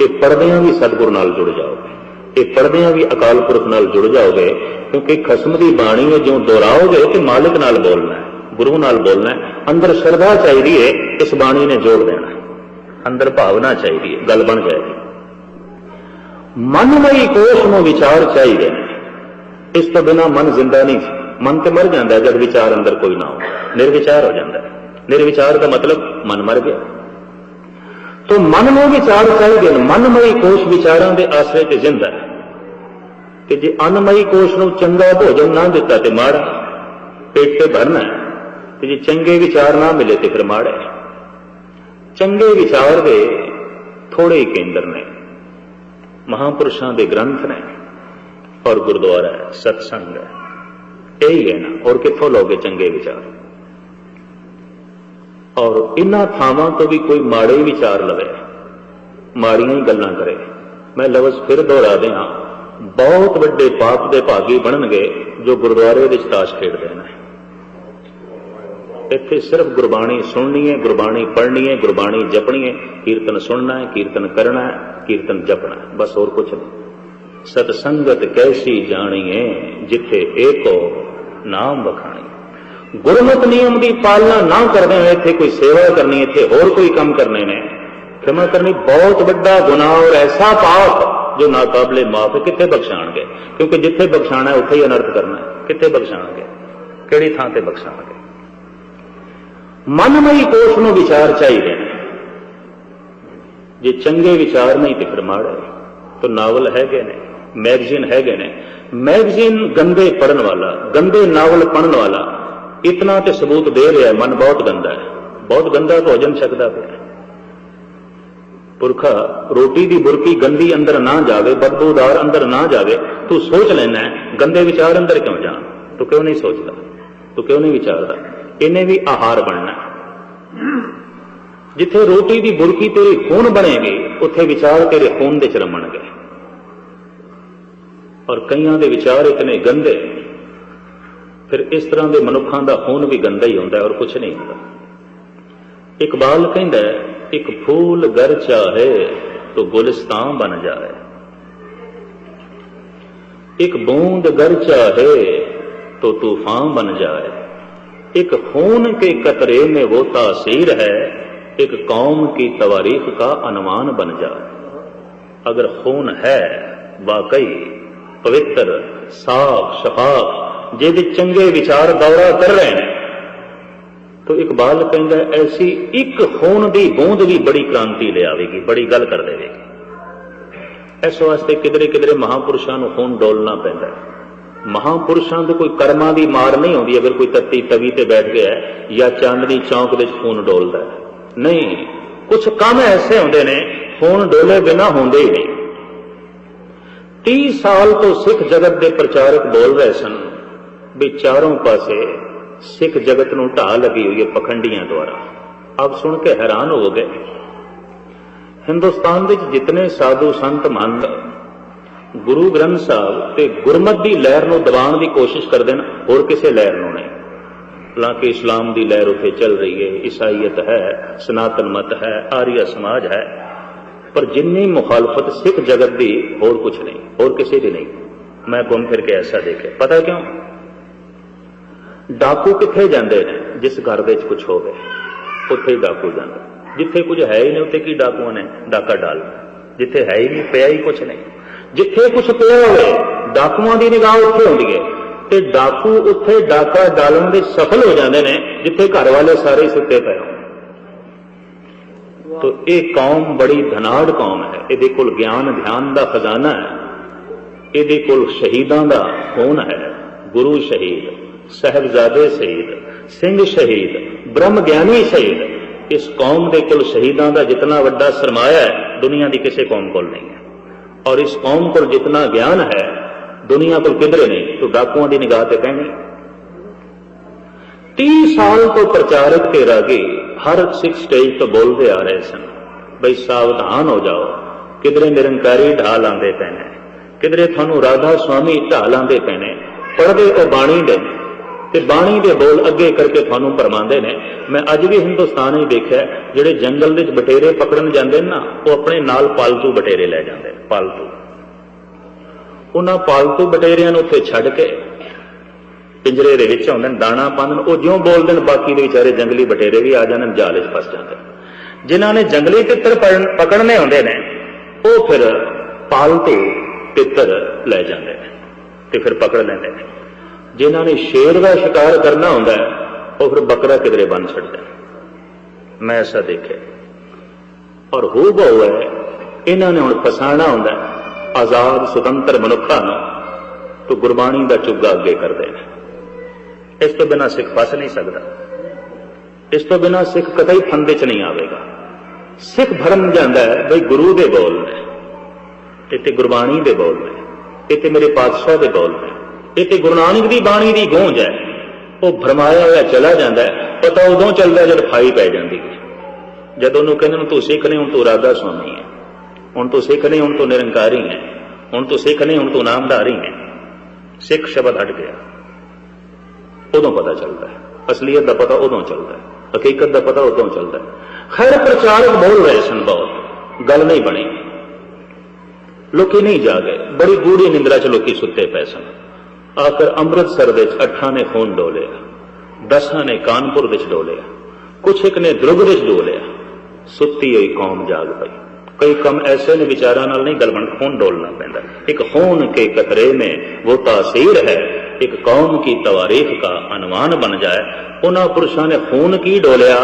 S1: ये पढ़दियां भी सतगुरु नाल जुड़ जाओगे, ये पढ़दियां भी अकाल पुरख नाल जुड़ जाओगे। क्योंकि खसम की बाणी है जो दोहराओगे तो मालिक नाल बोलना है, गुरु नाल बोलना है। अंदर श्रद्धा चाहिए, इस बाणी ने जोड़ देना है। अंदर भावना चाहिए, गल बन जाएगी। मनमई कोश में विचार चाहिए, इस तो बिना मन जिंदा नहीं। मन तो मर जाता है जब विचार अंदर कोई ना हो, निर्विचार हो जाता है। निर्विचार का मतलब मन मर गया। तो मन में विचार चाहिए। मनमई कोश विचारों के आश्रय ते जिंदा है। कि जे अनमई कोश नूं चंगा भोजन ना दिता तो माड़ा, पेट ते भरना है। तो जे चंगे विचार ना मिले तो फिर माड़ा है। चंगे विचार के थोड़े ही केंद्र ने, महापुरुषों के ग्रंथ ने और गुरुद्वारा है, सत्संग है, यही है ना। और कितों लोगे चंगे विचार? और इन्हां थावां तो भी कोई माड़े विचार लवे, माड़ियां ही गल्लां करे। मैं लफ्ज़ फिर दोहरा दें, बहुत वड्डे पाप के भागी बनणगे जो गुरुद्वारे विच ताश खेडदे ने। इत्थे सिर्फ गुरबाणी सुननी है, गुरबाणी पढ़नी है, गुरबाणी जपनी है, कीर्तन सुनना है, कीर्तन करना है, कीर्तन जपना है, बस और कुछ नहीं। सतसंगत कैसी जानी है जिथे एको नाम बखानी। गुरमत नियम की पालना ना करने में इत्थे कोई सेवा करनी, इत्थे होर कोई काम करने ने, क्षमा करनी बहुत बड़ा गुनाह और ऐसा पाप जो नाकाबले माफ है। किथे बख्शाणगे? क्योंकि जिथे बख्शाना है उत्थे ही अनर्थ करना है। किथे बख्शाणगे? किहड़ी थां ते बख्शाणगे? मनमई कोश में विचार चाहिए। जे चंगे विचार नहीं तो फिर माड़े। तो नावल हैगे ने, मैगजीन हैगे ने, मैगजीन गंदे पढ़न वाला, गंदे नावल पढ़न वाला इतना तो सबूत दे रहा है मन बहुत गंदा है, बहुत गंदा भोजन छकदा पिया। पुरखा रोटी की बुरकी गंदी अंदर ना जावे, बदबूदार अंदर ना जावे, तू सोच लेना है गंदे विचार अंदर क्यों जान? तू क्यों नहीं सोचता? तू क्यों नहीं विचारता? इन्हें भी आहार बनना है। जिथे रोटी की बुरकी तेरी खून बनेगी उत्थे विचार तेरे खून दे च रमणगे। और कईयां दे विचार इतने गंदे, फिर इस तरह के मनुखों का खून भी गंदा ही होता है और कुछ नहीं होता। इकबाल कहता है, एक फूल गर चाहे तो गुलिस्तान बन जाए, एक बूंद गर चाहे तो तूफान बन जाए, एक खून के कतरे में वो तासीर है, एक कौम की तवारीख का अनुमान बन जाए। अगर खून है वाकई पवित्र साफ शफाफ जिहदे चंगे विचार दौरा कर रहे हैं, तो इकबाल कहता है ऐसी एक खून की बूंद भी बड़ी क्रांति ले आवेगी, बड़ी गल कर देगी। इस वास्ते किधरे किधरे महापुरुषों को खून डोलना पैंदा है। महापुरुषों को कोई कर्मां की मार नहीं होती अगर कोई तत्ती तवी ते बैठ गया है या चांदनी चौक विच खून डोलता है, नहीं। कुछ काम ऐसे होंदे ने खून डोले बिना होंदे ही नहीं। 30 साल तो सिख जगत के प्रचारक बोल रहे सन भी चारों पासे सिख जगत नूं ढाह लगी हुई है पखंडियां द्वारा। अब सुन के हैरान हो गए। हिंदुस्तान विच जितने साधु संत महंत गुरु ग्रंथ साहब ते गुरमत की लहर नूं दबाण की कोशिश करते हैं, होर किसी लहर नूं नहीं। हालांकि इस्लाम की लहर उत्थे चल रही है, ईसाईयत है, सनातन मत है, आर्य समाज है, पर जिन्नी मुखालफत सिख जगत की होर कुछ नहीं, होर किसी की नहीं। मैं घूम फिर के ऐसा देखे। पता क्यों? डाकू किथे जाते हैं? जिस घर में कुछ हो गए उत्थे ही डाकू जाते। जिथे कुछ है ही नहीं उत्थे की डाकुओं ने डाका डालना। जिथे है ही नहीं, पिया ही कुछ नहीं। जिथे कुछ पिया हो डाकुओं की निगाह उत्थे होंदी है, ते डाकू उत्थे डाका डालण दे सफल हो जाते हैं जिथे घर वाले सारे सुते पे हो। तो एक कौम बड़ी धनाड़ कौम है। इहदे कोल ज्ञान ध्यान का खजाना है, इहदे कोल शहीदां दा खून है। गुरु शहीद, साहिबजादे शहीद, सिंह शहीद, ब्रह्म ज्ञानी शहीद। इस कौम के कुल शहीदां का जितना वड्डा सरमाया है दुनिया की किसी कौम को नहीं है। और इस कौम को जितना ज्ञान है दुनिया को किधरे नहीं। तो डाकुओं की निगाह से कहनी 30 साल तो प्रचारक ते रागी हर सिख स्टेज तो बोलते आ रहे सन बई सावधान हो जाओ, किधरे निरंकारी ढाल आंदे पे ने, किधरे थानू राधा स्वामी ढाल आंदे पे ने। पढ़दे ओ बाणी दे ते बाणी दे बोल अगे करके थानू फरमांदे ने। मैं अज भी हिंदुस्तान ही देखा जिहड़े जंगल दे बटेरे पकड़न जांदे ना, वो अपने नाल पालतू बटेरे लै जांदे। पालतू उन्हां पालतू बटेरियां नूं उत्थे छड्ड के पिंजरे दे विच आउंदे, दाणा पाउंदे, वो ज्यों बोलदे ने बाकी दे विचारे जंगली बटेरे भी आ जांदे, जाल च फस जांदे। जिन्हां ने जंगली तित्तर पकड़ने आउंदे ने, वो फिर पालतू तित्तर लै जांदे ने ते फिर पकड़ लैंदे ने। जिन्हां ने शेर का शिकार करना हुंदा है, वो फिर बकरा किधरे बन छड्डदे। मैं ऐसा देखे और हू बहु है इन्हां ने हुण फसाना हुंदा है आजाद सुतंत्र मनुखा नूं, तो गुरबाणी का चुग्गा अगे करते हैं। इस तो बिना सिख फस नहीं सकता, इस तो बिना सिख कतई फंदे च नहीं आवेगा। सिख भरम जाता है बई गुरु दे बोल ने, इत्ते गुरबाणी दे बोल ने, इत्ते मेरे पातशाह दे बोल ने, इत्ते गुरु नानक दी बाणी दी गूंज है। वो भरमाया हुआ चला जाता है, पता उदों चलता जब फाई पै जाती है। जब उन्होंने कहते तू सिख नहीं, हुण तू राधा स्वामी है, हुण तू सिख नहीं, हुण तू निरंकारी है, हुण तू सिख नहीं, हुण तू नामधारी है। सिख शब्द हट गया, उदों पता चलता है। असलीयत का पता उदों चलता है, हकीकत का पता उदों चलता है। खैर प्रचारक बोल रहे सन, बहुत गल नहीं बनी, लोकी नहीं जागे, बड़ी गूढ़ी निंद्रा च लोकी सुते पै सन। आखिर अमृतसर दे 8 ने खून डोलिया, 10 ने कानपुर विच डोलिया, कुछ एक ने द्रुग विच डोलिया। सुती हुई कौम जाग पई। कई कम ऐसे ने विचारा नाल नहीं गलबन, खून डोलना पैंदा। एक खून के कतरे में वो तासीर है, एक कौम की तवारीख का अनुमान बन जाए। उन्हां पुरुषों ने खून की डोलिया,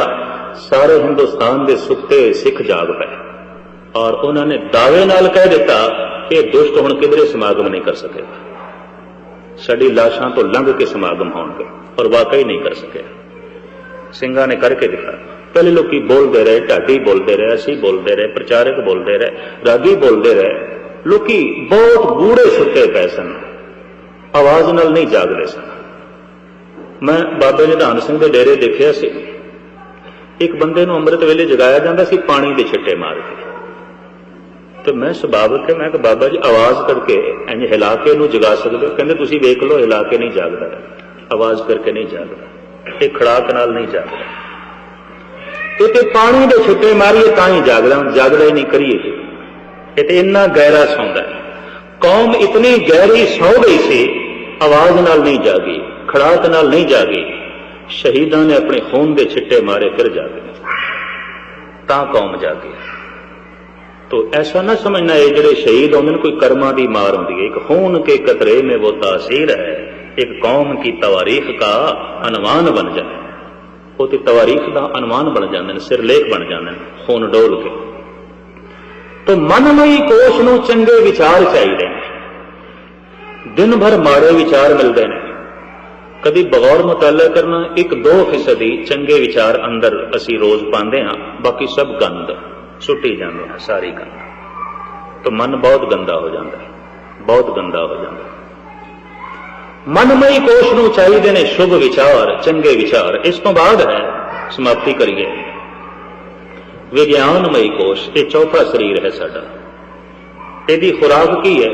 S1: सारे हिंदुस्तान के सुते सिख जाग पे और उन्होंने दावे नाल कह दिता कि दुष्ट हुण किधरे समागम नहीं कर सकेगा, साडी लाशां तो लंघ के समागम होणगे, और वाकई नहीं कर सके। सिंघां ने करके दिखा। पहले लोग बोलते रहे, ढाडी बोलते रहे, असी बोलते रहे, प्रचारक बोलते रहे, रागी बोलते रहे। लोग बहुत गूढ़े सुते पै सन, आवाज नाल नहीं जागते सन। मैं बाबे निधान सिंह के डेरे देखिया सी, एक बंदे नूं अंमृत वेले जगाया जाता सी पानी के छिट्टे मार के। तो मैं सुभाविक है, मैं कि बाबा जी आवाज करके इंज हिला के इहनूं जगा सकते हो? कहंदे तुसीं वेख लो, हिला के नहीं जागदा, आवाज करके नहीं जागदा, ये खड़ाक नाल नहीं जागदा। ये पानी के छिट्टे मारिए तां ही जागदा, जागदा ही नहीं करिए। ये तो इन्ना गहरा सौंदा है। कौम इतनी गहरी सौ गई सी, आवाज नाल नहीं जागी, खड़ाक नाल नहीं जागी। शहीदां ने अपने खून के छिट्टे मारे फिर जागे, तां कौम जागी। तो ऐसा ना समझना ये जिहड़े शहीद होंदे ने कोई कर्मां दी मार होंदी है। एक खून के कतरे में वो तासीर है, एक कौम की तवारीख का अनुमान बन जाए। वो तो तवारीख का अनुमान बन जाते हैं, सिरलेख बन जाते हैं खून डोल के। तो मनमई कोश नूं चंगे विचार चाहिए। दिन भर माड़े विचार मिलते हैं, कभी बगौर मुताला करना 1-2% ही चंगे विचार अंदर असी रोज पाते हाँ, बाकी सब गंद सुटी जाते हैं, सारी गंद। तो मन बहुत गंदा हो जाता है, बहुत गंदा हो जाता है। मनमई कोश नूं चाहिए ने शुभ विचार, चंगे विचार। इस तो बाद है समाप्ति करिए विज्ञानमई कोश। ये चौथा शरीर है साडा। इहदी खुराक की है?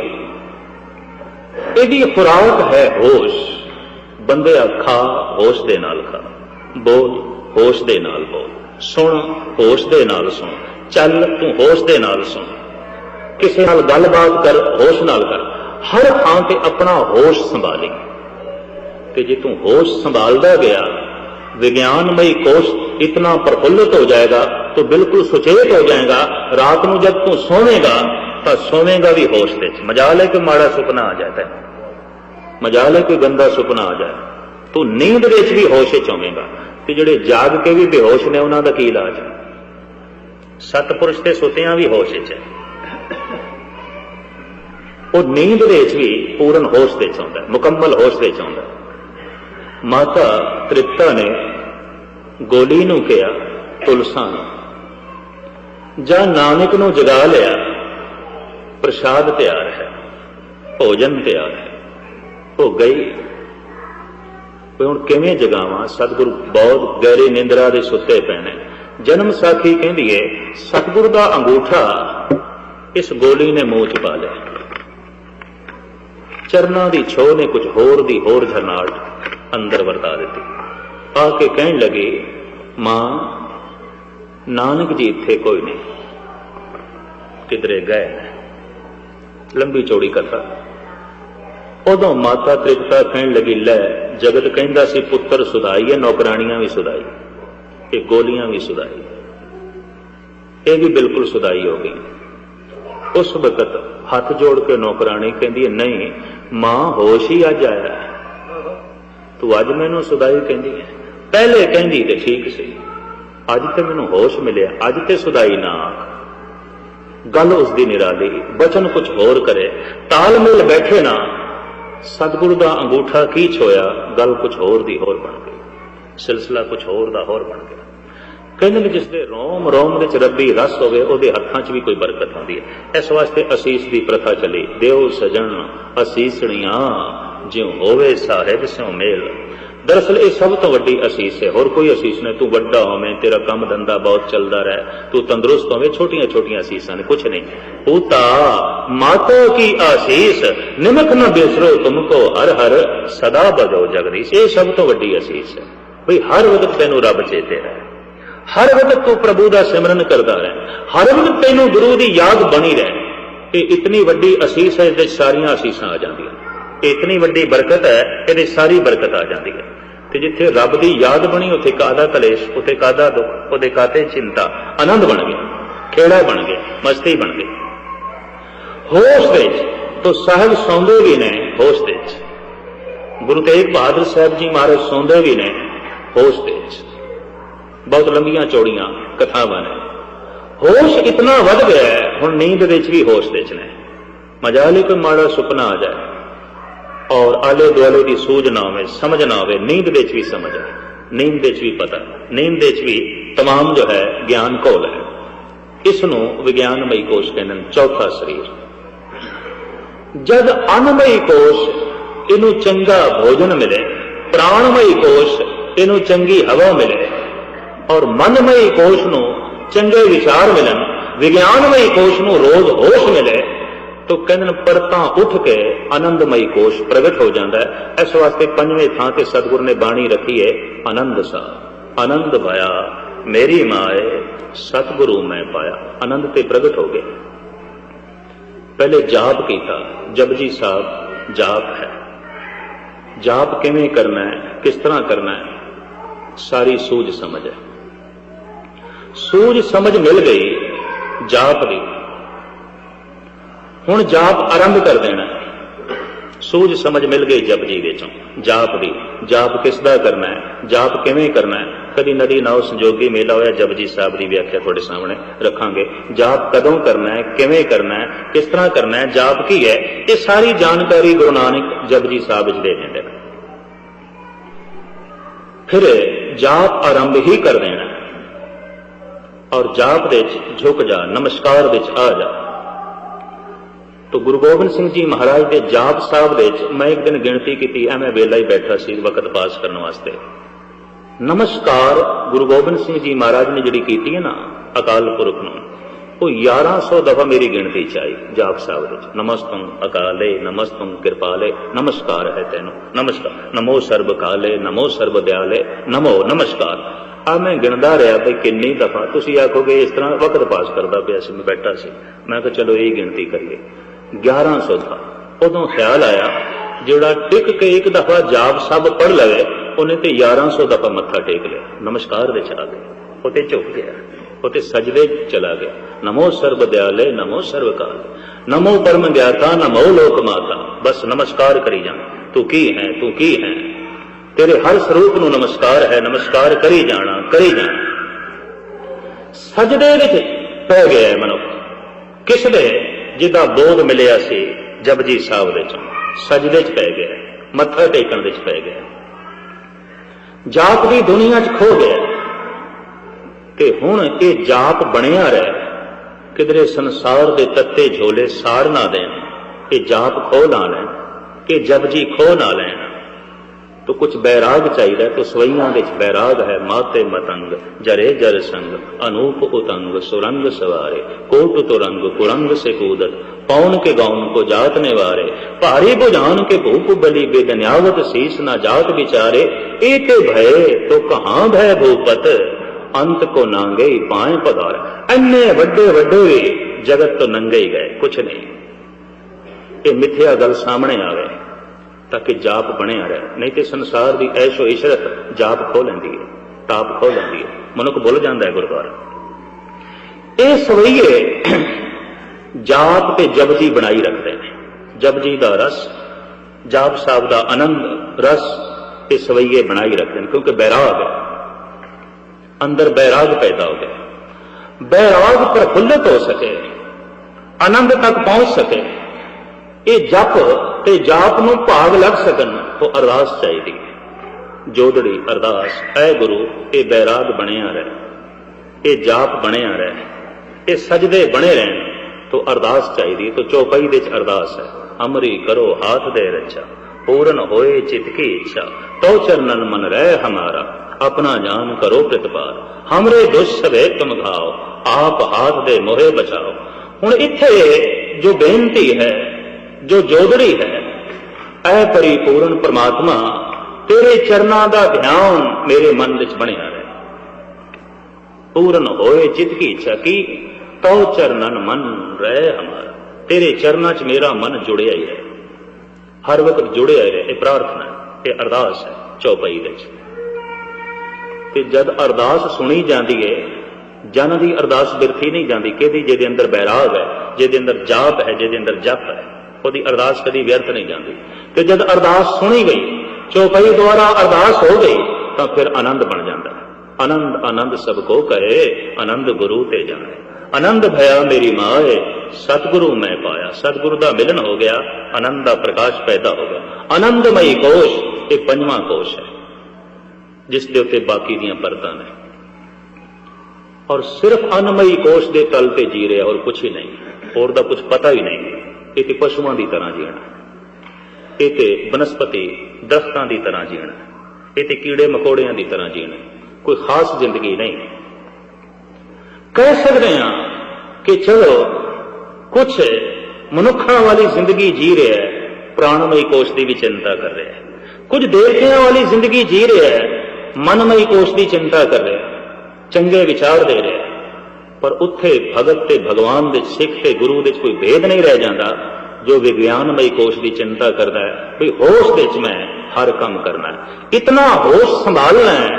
S1: इहदी खुराक है होश। बंदे खा होश दे नाल खा, बोल होश दे नाल बोल, सुन होश दे नाल सुन, चल तू होश दे नाल सुन, किसी नाल गलबात कर होश नाल कर। हर थां ते अपना होश संभाली। कि जे तू होश संभालदा गया, विज्ञानमयी कोश इतना प्रफुल्लित हो जाएगा, तो बिल्कुल सुचेत हो जाएगा। रात को जब तू सोवेगा तो सोवेगा भी होश दे। मजाल है कि माड़ा सुपना आ जाता है, मजाल है कोई गंदा सुपना आ जाए, तो नींद विच भी होश च होवेगा। ते जिहड़े जाग के भी बेहोश ने, उन्हां दा की इलाज? सतपुरुष ते सुतियां भी होश च है, वो नींद विच भी पूर्ण होश दे च होंदा, मुकम्मल होश दे च होंदा। माता तृप्ता ने गोली नूं कहा तुलसा नूं, जा नानक नूं जगा लिया, प्रसाद तैयार है, भोजन तैयार है, हो गई। हुण किवें जगावां? सतगुरु बहुत गहरी निंद्रा दे सुते पे ने। जन्म साखी कहती है सतगुर का अंगूठा इस गोली ने मूँह च पा लिया, चरना की छो ने कुछ होर दी होर झरनाट अंदर वरता दी। आके कहन लगी, मां नानक जी इत्थे कोई नहीं, किधरे गए ने। लंबी चौड़ी कथा। उदों माता त्रिपता कहन लगी, लै जगत कहंदा सी पुत्र सुधाई है, नौकरानियां भी सुधाई, ये गोलियां भी सुधाई, ये भी बिल्कुल सुधाई हो गई। उस वक्त हाथ जोड़ के नौकरानी कहती है, नहीं मां होश ही अज आया, तू अज मैनू सुधाई कहती है, पहले कहती तो ठीक सी, अज तो मैनू होश मिले, अज तो सुधाई ना। गल उसकी निराली, बचन कुछ होर करे, तालमेल बैठे ना। सतगुरु का अंगूठा की छोया, गल कुछ होर दी होर बन गई, सिलसिला कुछ होर दा होर बन गया। कहते ने जिसके रोम रोम विच रब्बी रस होवे, उहदे हत्थां च भी कोई बरकत आती है। इस वास्ते असीस की प्रथा चली, देव सजन असीसणियां ज्यों होवे साहिब स्यों मेल। दरअसल ये सब तो वड्डी असीस है, होर कोई असीस नहीं। तू वड्डा होवे, तेरा काम धंधा बहुत चलता रहे, तू तंदुरुस्त होवे, छोटियां छोटियां असीसां ने, कुछ नहीं। पूता माता की आसीस निमक न बेसरो तुमको हर हर सदा बजो जगदीश। ये सब तो वड्डी असीस है भाई, हर वक्त तेनू रब चेते रहे, हर वक्त तू प्रभु का सिमरन करता रहे, हर वक्त तेनू गुरु की याद बनी रहे। ये इतनी वड्डी असीस है, इहदे सारियां असीसां आ जांदियां। इतनी वड्डी बरकत है, ये सारी बरकत आ जाती है। तो जिथे रब की याद बनी, उत्थे कादा कलेश, उत्थे कादा दुख, उहदे काते चिंता। आनंद बन गया, खेड़ा बन गया, मस्ती बन गई। होश दे तो साहिब सौंदे भी ने, होश दे गुरु तेग बहादुर साहब जी महाराज सौंदे भी ने होश दे। बहुत लंबियां चौड़ियां कथावां ने। होश इतना वध गया है, हुण नींद विच भी होश दे ने। मजाल कोई माड़ा सुपना आ जाए और आले दुआले की सूझ ना हो, समझ ना हो, नींद दे भी समझ है, नींद दे भी पता, नींद दे भी तमाम जो है ज्ञान घोल है। इसनों विज्ञानमयी कोश कहते हैं, चौथा शरीर। जद अन्नमयी कोश इनू चंगा भोजन मिले, प्राणमयी कोश इनू चंगी हवा मिले, और मनमयी कोश नूं चंगे विचार मिलन, विज्ञानमयी कोश नूं रोज होश मिले, तो कहते परतां उठ के आनंदमयी कोश प्रगट हो जाता है। इस वास्ते पंजवें थां ते सतगुरु ने बाणी रखी है, आनंद सा आनंद पाया मेरी माए सतगुरु मैं पाया। आनंद ते प्रगट हो गए। पहले जाप कीता, जपजी साहब जाप है, जाप किवें करना है, किस तरह करना है, सारी सूझ समझ है। सूझ समझ मिल गई जाप की, हुण जाप आरंभ कर देना। सूझ समझ मिल गई जपजी विचों जाप की, जाप किसदा करना है, जाप किवें करना है। कदी नदी नाव संजोगी मेला होया, जपजी साहब की व्याख्या थोड़े सामने रखांगे। जाप कदों करना है, किवें करना है, किस तरह करना है, जाप की है, ये सारी जानकारी गुरु नानक जपजी साहब दे देंगे। फिर जाप आरंभ ही कर देना और जाप दे झुक जा, नमस्कार विच आ जा। तो गुरु गोबिंद सिंह जी महाराज के जाप साहब दे मैं एक दिन गिणती की, मैं वेला ही बैठा सी वक्त पास करने वास्ते। नमस्कार गुरु गोबिंद सिंह जी महाराज ने जिहड़ी कीती है ना अकाल पुरख नूं, वो 1100 दफा मेरी गिणती च आई जाप साहब दे। नमस्तुम अकाले नमस्तुम कृपाले, नमस्कार है तेनों, नमस्कार, नमो सर्ब काले, नमो सर्ब दयाले, नमो नमस्कार। आ मैं गिणदा रहा भाई किन्नी दफा। तुसीं आखोगे इस तरह वक्त पास करता पिया सी, मैं बैठा सी, मैं कहा चलो यही गिणती करिए। 1100 दफा। उदों ख्याल आया जोड़ा टिक के एक दफा जाप सब पढ़ लवे, उन्हें तो 1100 दफा मत्था टेक लिया, नमस्कार दे चला गया, उते झुक गया, उते सजदे चला गया। नमो सर्व दयाले, नमो सर्व काल, नमो परम ज्ञाता, नमो लोक माता। बस नमस्कार करी जा, तू की है, तू की है, तेरे हर स्वरूप नूं नमस्कार है, नमस्कार करी जाना, करी जाना। सजदे विच पै गया मनुख, किस दे जिहदा बोध मिलिया सी जपजी साहब दे चों, सजदे च पै गया, मत्था टेकण दे च पै गया, जाप की दुनिया च खो गया। ते हुण ये जाप बनिया रहे, किधरे संसार दे तत्ते झोले साड़ ना देन, ये जाप खो ना लैन, ये जपजी खो ना लैन। तो कुछ बैराग चाहिए। तो सवैयां विच बैराग है, माते मतंग जरे जर संग, अनूप उतंग सुरंग सवारे, कोट तो रंग कुरंग से कूदत, पौन के गौन को जात ने वारे, भारी बुझान के भूप बलि बेदन्यावत शीस न जात विचारे, एक भय तो कहां भय भूपत, अंत को नांगे पाए पधार। इन्ने वड्डे वड्डे भी जगत तो नंगे ही गए, कुछ नहीं। ये मिथ्या गल सामने आवे ताकि जाप बनिया रहे, नहीं तो संसार की ऐशो इशरत जाप खो लेंदी है, ताप खो लेंदी है, मनुख भुल जाता है गुरद्वारा। ये सवैये जाप ते जपजी बनाई रखते हैं। जपजी का रस, जाप साहब का आनंद रस ये सवैये बनाई रखते हैं, क्योंकि बैराग है, अंदर बैराग पैदा हो गया। बैराग प्रफुल्लित हो सके, आनंद तक पहुंच सके, ये जप ते जाप नूं भाग लग सकन तो अरदास चाहिए। जोदड़ी अरदास, ऐ गुरु ये बैराग बनिया रहे, ये जाप बनिया रहे, ये सजदे बने रहन, तो अरदास चाहिए। तो चौपाई दे अरदास है, अमरी करो हाथ दे रचा, पूर्ण होए चित की इच्छा, तो चरणन मन रहे हमारा, अपना जान करो प्रतिपार, हमरे दुष्सवे तुम घाओ, आप हाथ दे मोहे बचाओ। हुण इत्थे जो बेनती है, जो जोदड़ी है, ऐ परिपूर्ण परमात्मा तेरे चरना का ध्यान मेरे मन विच बनिया रहे, पूर्ण होए चित की इच्छा की, तो चरणन मन रहे हमारा, तेरे चरणा च मेरा मन जुड़िया ही है, हर वक्त जुड़िया ही रहे। ये प्रार्थना है, ये अरदास है चौपाई विच। ते जद अरदास सुनी जाती है, जन की अरदास बिरथी नहीं जाती। कि जिहदे अंदर बैराग है, जिहदे अंदर जाप है, जिहदे अंदर जप है, ਉਹਦੀ अरदास कभी व्यर्थ नहीं जाती। तो जब अरदास सुनी गई, चौपाई द्वारा अरदास हो गई, तो फिर आनंद बन जाता है। आनंद आनंद सबको कहे, आनंद गुरु ते जाने, आनंद भया मेरी माए, सतगुरु मैं पाया। सतगुरु का मिलन हो गया, आनंद का प्रकाश पैदा हो गया। आनंदमयी कोश ये पंजवां कोश है, जिसके उत्ते बाकी दियां परतां ने, और सिर्फ अन्नमयी कोश के तल ते जी रहा, और कुछ ही नहीं, और दा कुछ पता ही नहीं। ये तो पशुओं की तरह जीना, ये तो बनस्पति दरख्तां की तरह जीना, ये तो कीड़े मकोड़ियां की तरह जीना, कोई खास जिंदगी नहीं। कह सकते हैं कि चलो कुछ मनुखा वाली जिंदगी जी रहा है, प्राणमयी कोश की भी चिंता कर रहा है, कुछ देवतियों वाली जिंदगी जी रहा है, मनमयी कोश की चिंता कर रहा है, चंगे विचार दे रहा है, पर उत्थे भगत ते भगवान दे सिख ते गुरु दे कोई भेद नहीं रह जाता, जो विज्ञानमयी कोश की चिंता करता है, कोई होश दे मैं हर काम करना है, इतना होश संभालना है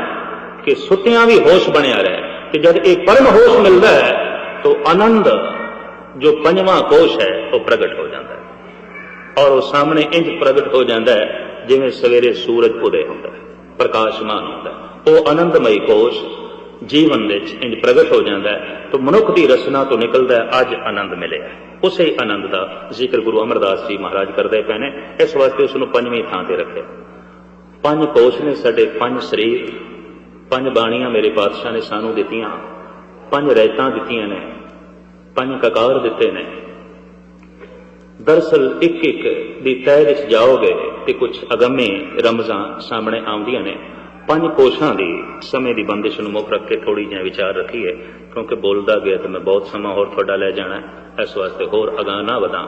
S1: कि सुतियां भी होश बनया रहे। कि जब एक परम होश मिलता है तो आनंद जो पंजवां कोश है वो प्रगट हो जाता है, और वो सामने इंज प्रगट हो जाता है जिवें सवेरे सूरज उदय होता है, प्रकाशमान होता है। वो आनंदमयी कोश जीवन विच इंज प्रगट हो जाता है, तो मनुख की रचना तो निकलता है अज आनंद मिले। उसे आनंद का जिक्र गुरु अमरदास जी महाराज करते पे ने, इस वास्ते उसनूं पंजवीं थां ते रखे। पंज कोश ने साडे, पंज शरीर, पंज बाणियां मेरे पातशाह ने सानू दित्तियां, पंज रैतां दित्तियां ने, पंज ककार दिते ने। दरअसल एक एक दी तह विच जाओगे तो कुछ अगम्य रमजां सामने आउंदियां ने। पंज कोशां की समय की बंदिश नूं मुख रख के थोड़ी जी विचार रखीए, क्योंकि बोलता गया तो मैं बहुत समा होर तुहाडा लै जाना, इस वास्ते होर अगाह ना वधां।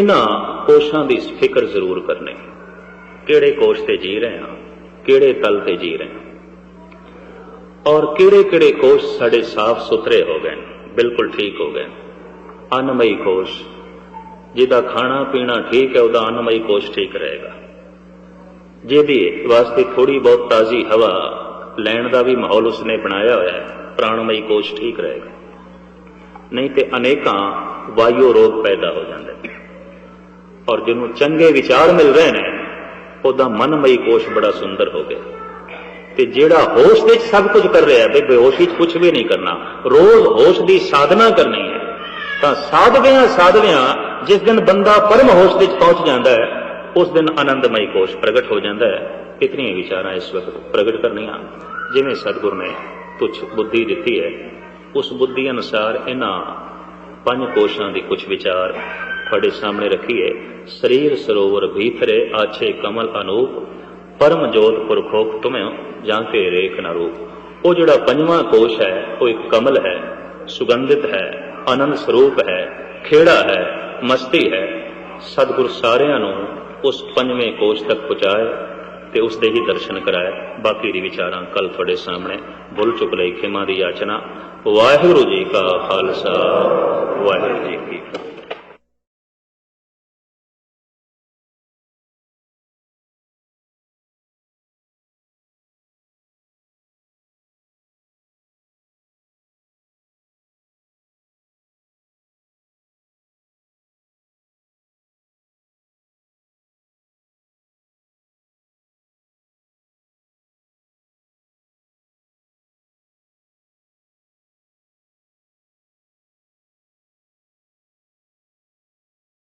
S1: इन्हां कोशां की फिक्र जरूर करनी, किहड़े कोश ते जी रहे हैं, किहड़े तल ते जी रहे हैं, और किहड़े किहड़े कोश साडे साफ सुथरे हो गए, बिल्कुल ठीक हो गए। अन्नमयी कोश, जिहदा खाना पीना ठीक है, उहदा अन्नमयी कोश ठीक रहेगा। जिहदी वास्ते थोड़ी बहुत ताजी हवा लैण का भी माहौल उसने बनाया हुआ है, प्राणमयी कोश ठीक रहेगा। नहीं तो अनेकां वायु रोग पैदा हो जाते, और जिन्होंने चंगे विचार मिल रहे हैं उहदा मनमयी कोश बड़ा सुंदर हो गया। ते जिहड़ा होश विच सब कुछ कर रहा है, भी बेहोशी कुछ भी नहीं करना, रोज होश की साधना करनी है, तो साधवियां जिस दिन बंदा परम होश विच पहुंच जाता है, उस दिन आनंदमयी कोश प्रगट हो जाता है। इतनी विचारां इस वक्त प्रगट करनियां, जिवें सतगुर ने तुच्छ बुद्धि दी है, उस बुद्धि अनुसार इन्हां पंज कोशां की कुछ विचार तुहाडे सामने रखिए। शरीर सरोवर भीतरे आछे कमल अनूप, परम जोत पुरखोक तुम्हें जाके रेख न रूप। वो जोड़ा पंजवां कोश है वो एक कमल है, सुगंधित है, आनंद स्वरूप है, खेड़ा है, मस्ती है। सतगुरु सारिਆਂ ਨੂੰ उस पंजवें कोश तक पहुँचाए ते उसदे ही दर्शन कराए। बाकी दी विचारां कल तुहाडे सामने भुल चुक लई खिमा दी याचना। वाहिगुरू जी का खालसा, वाहिगुरू जी की फतेह।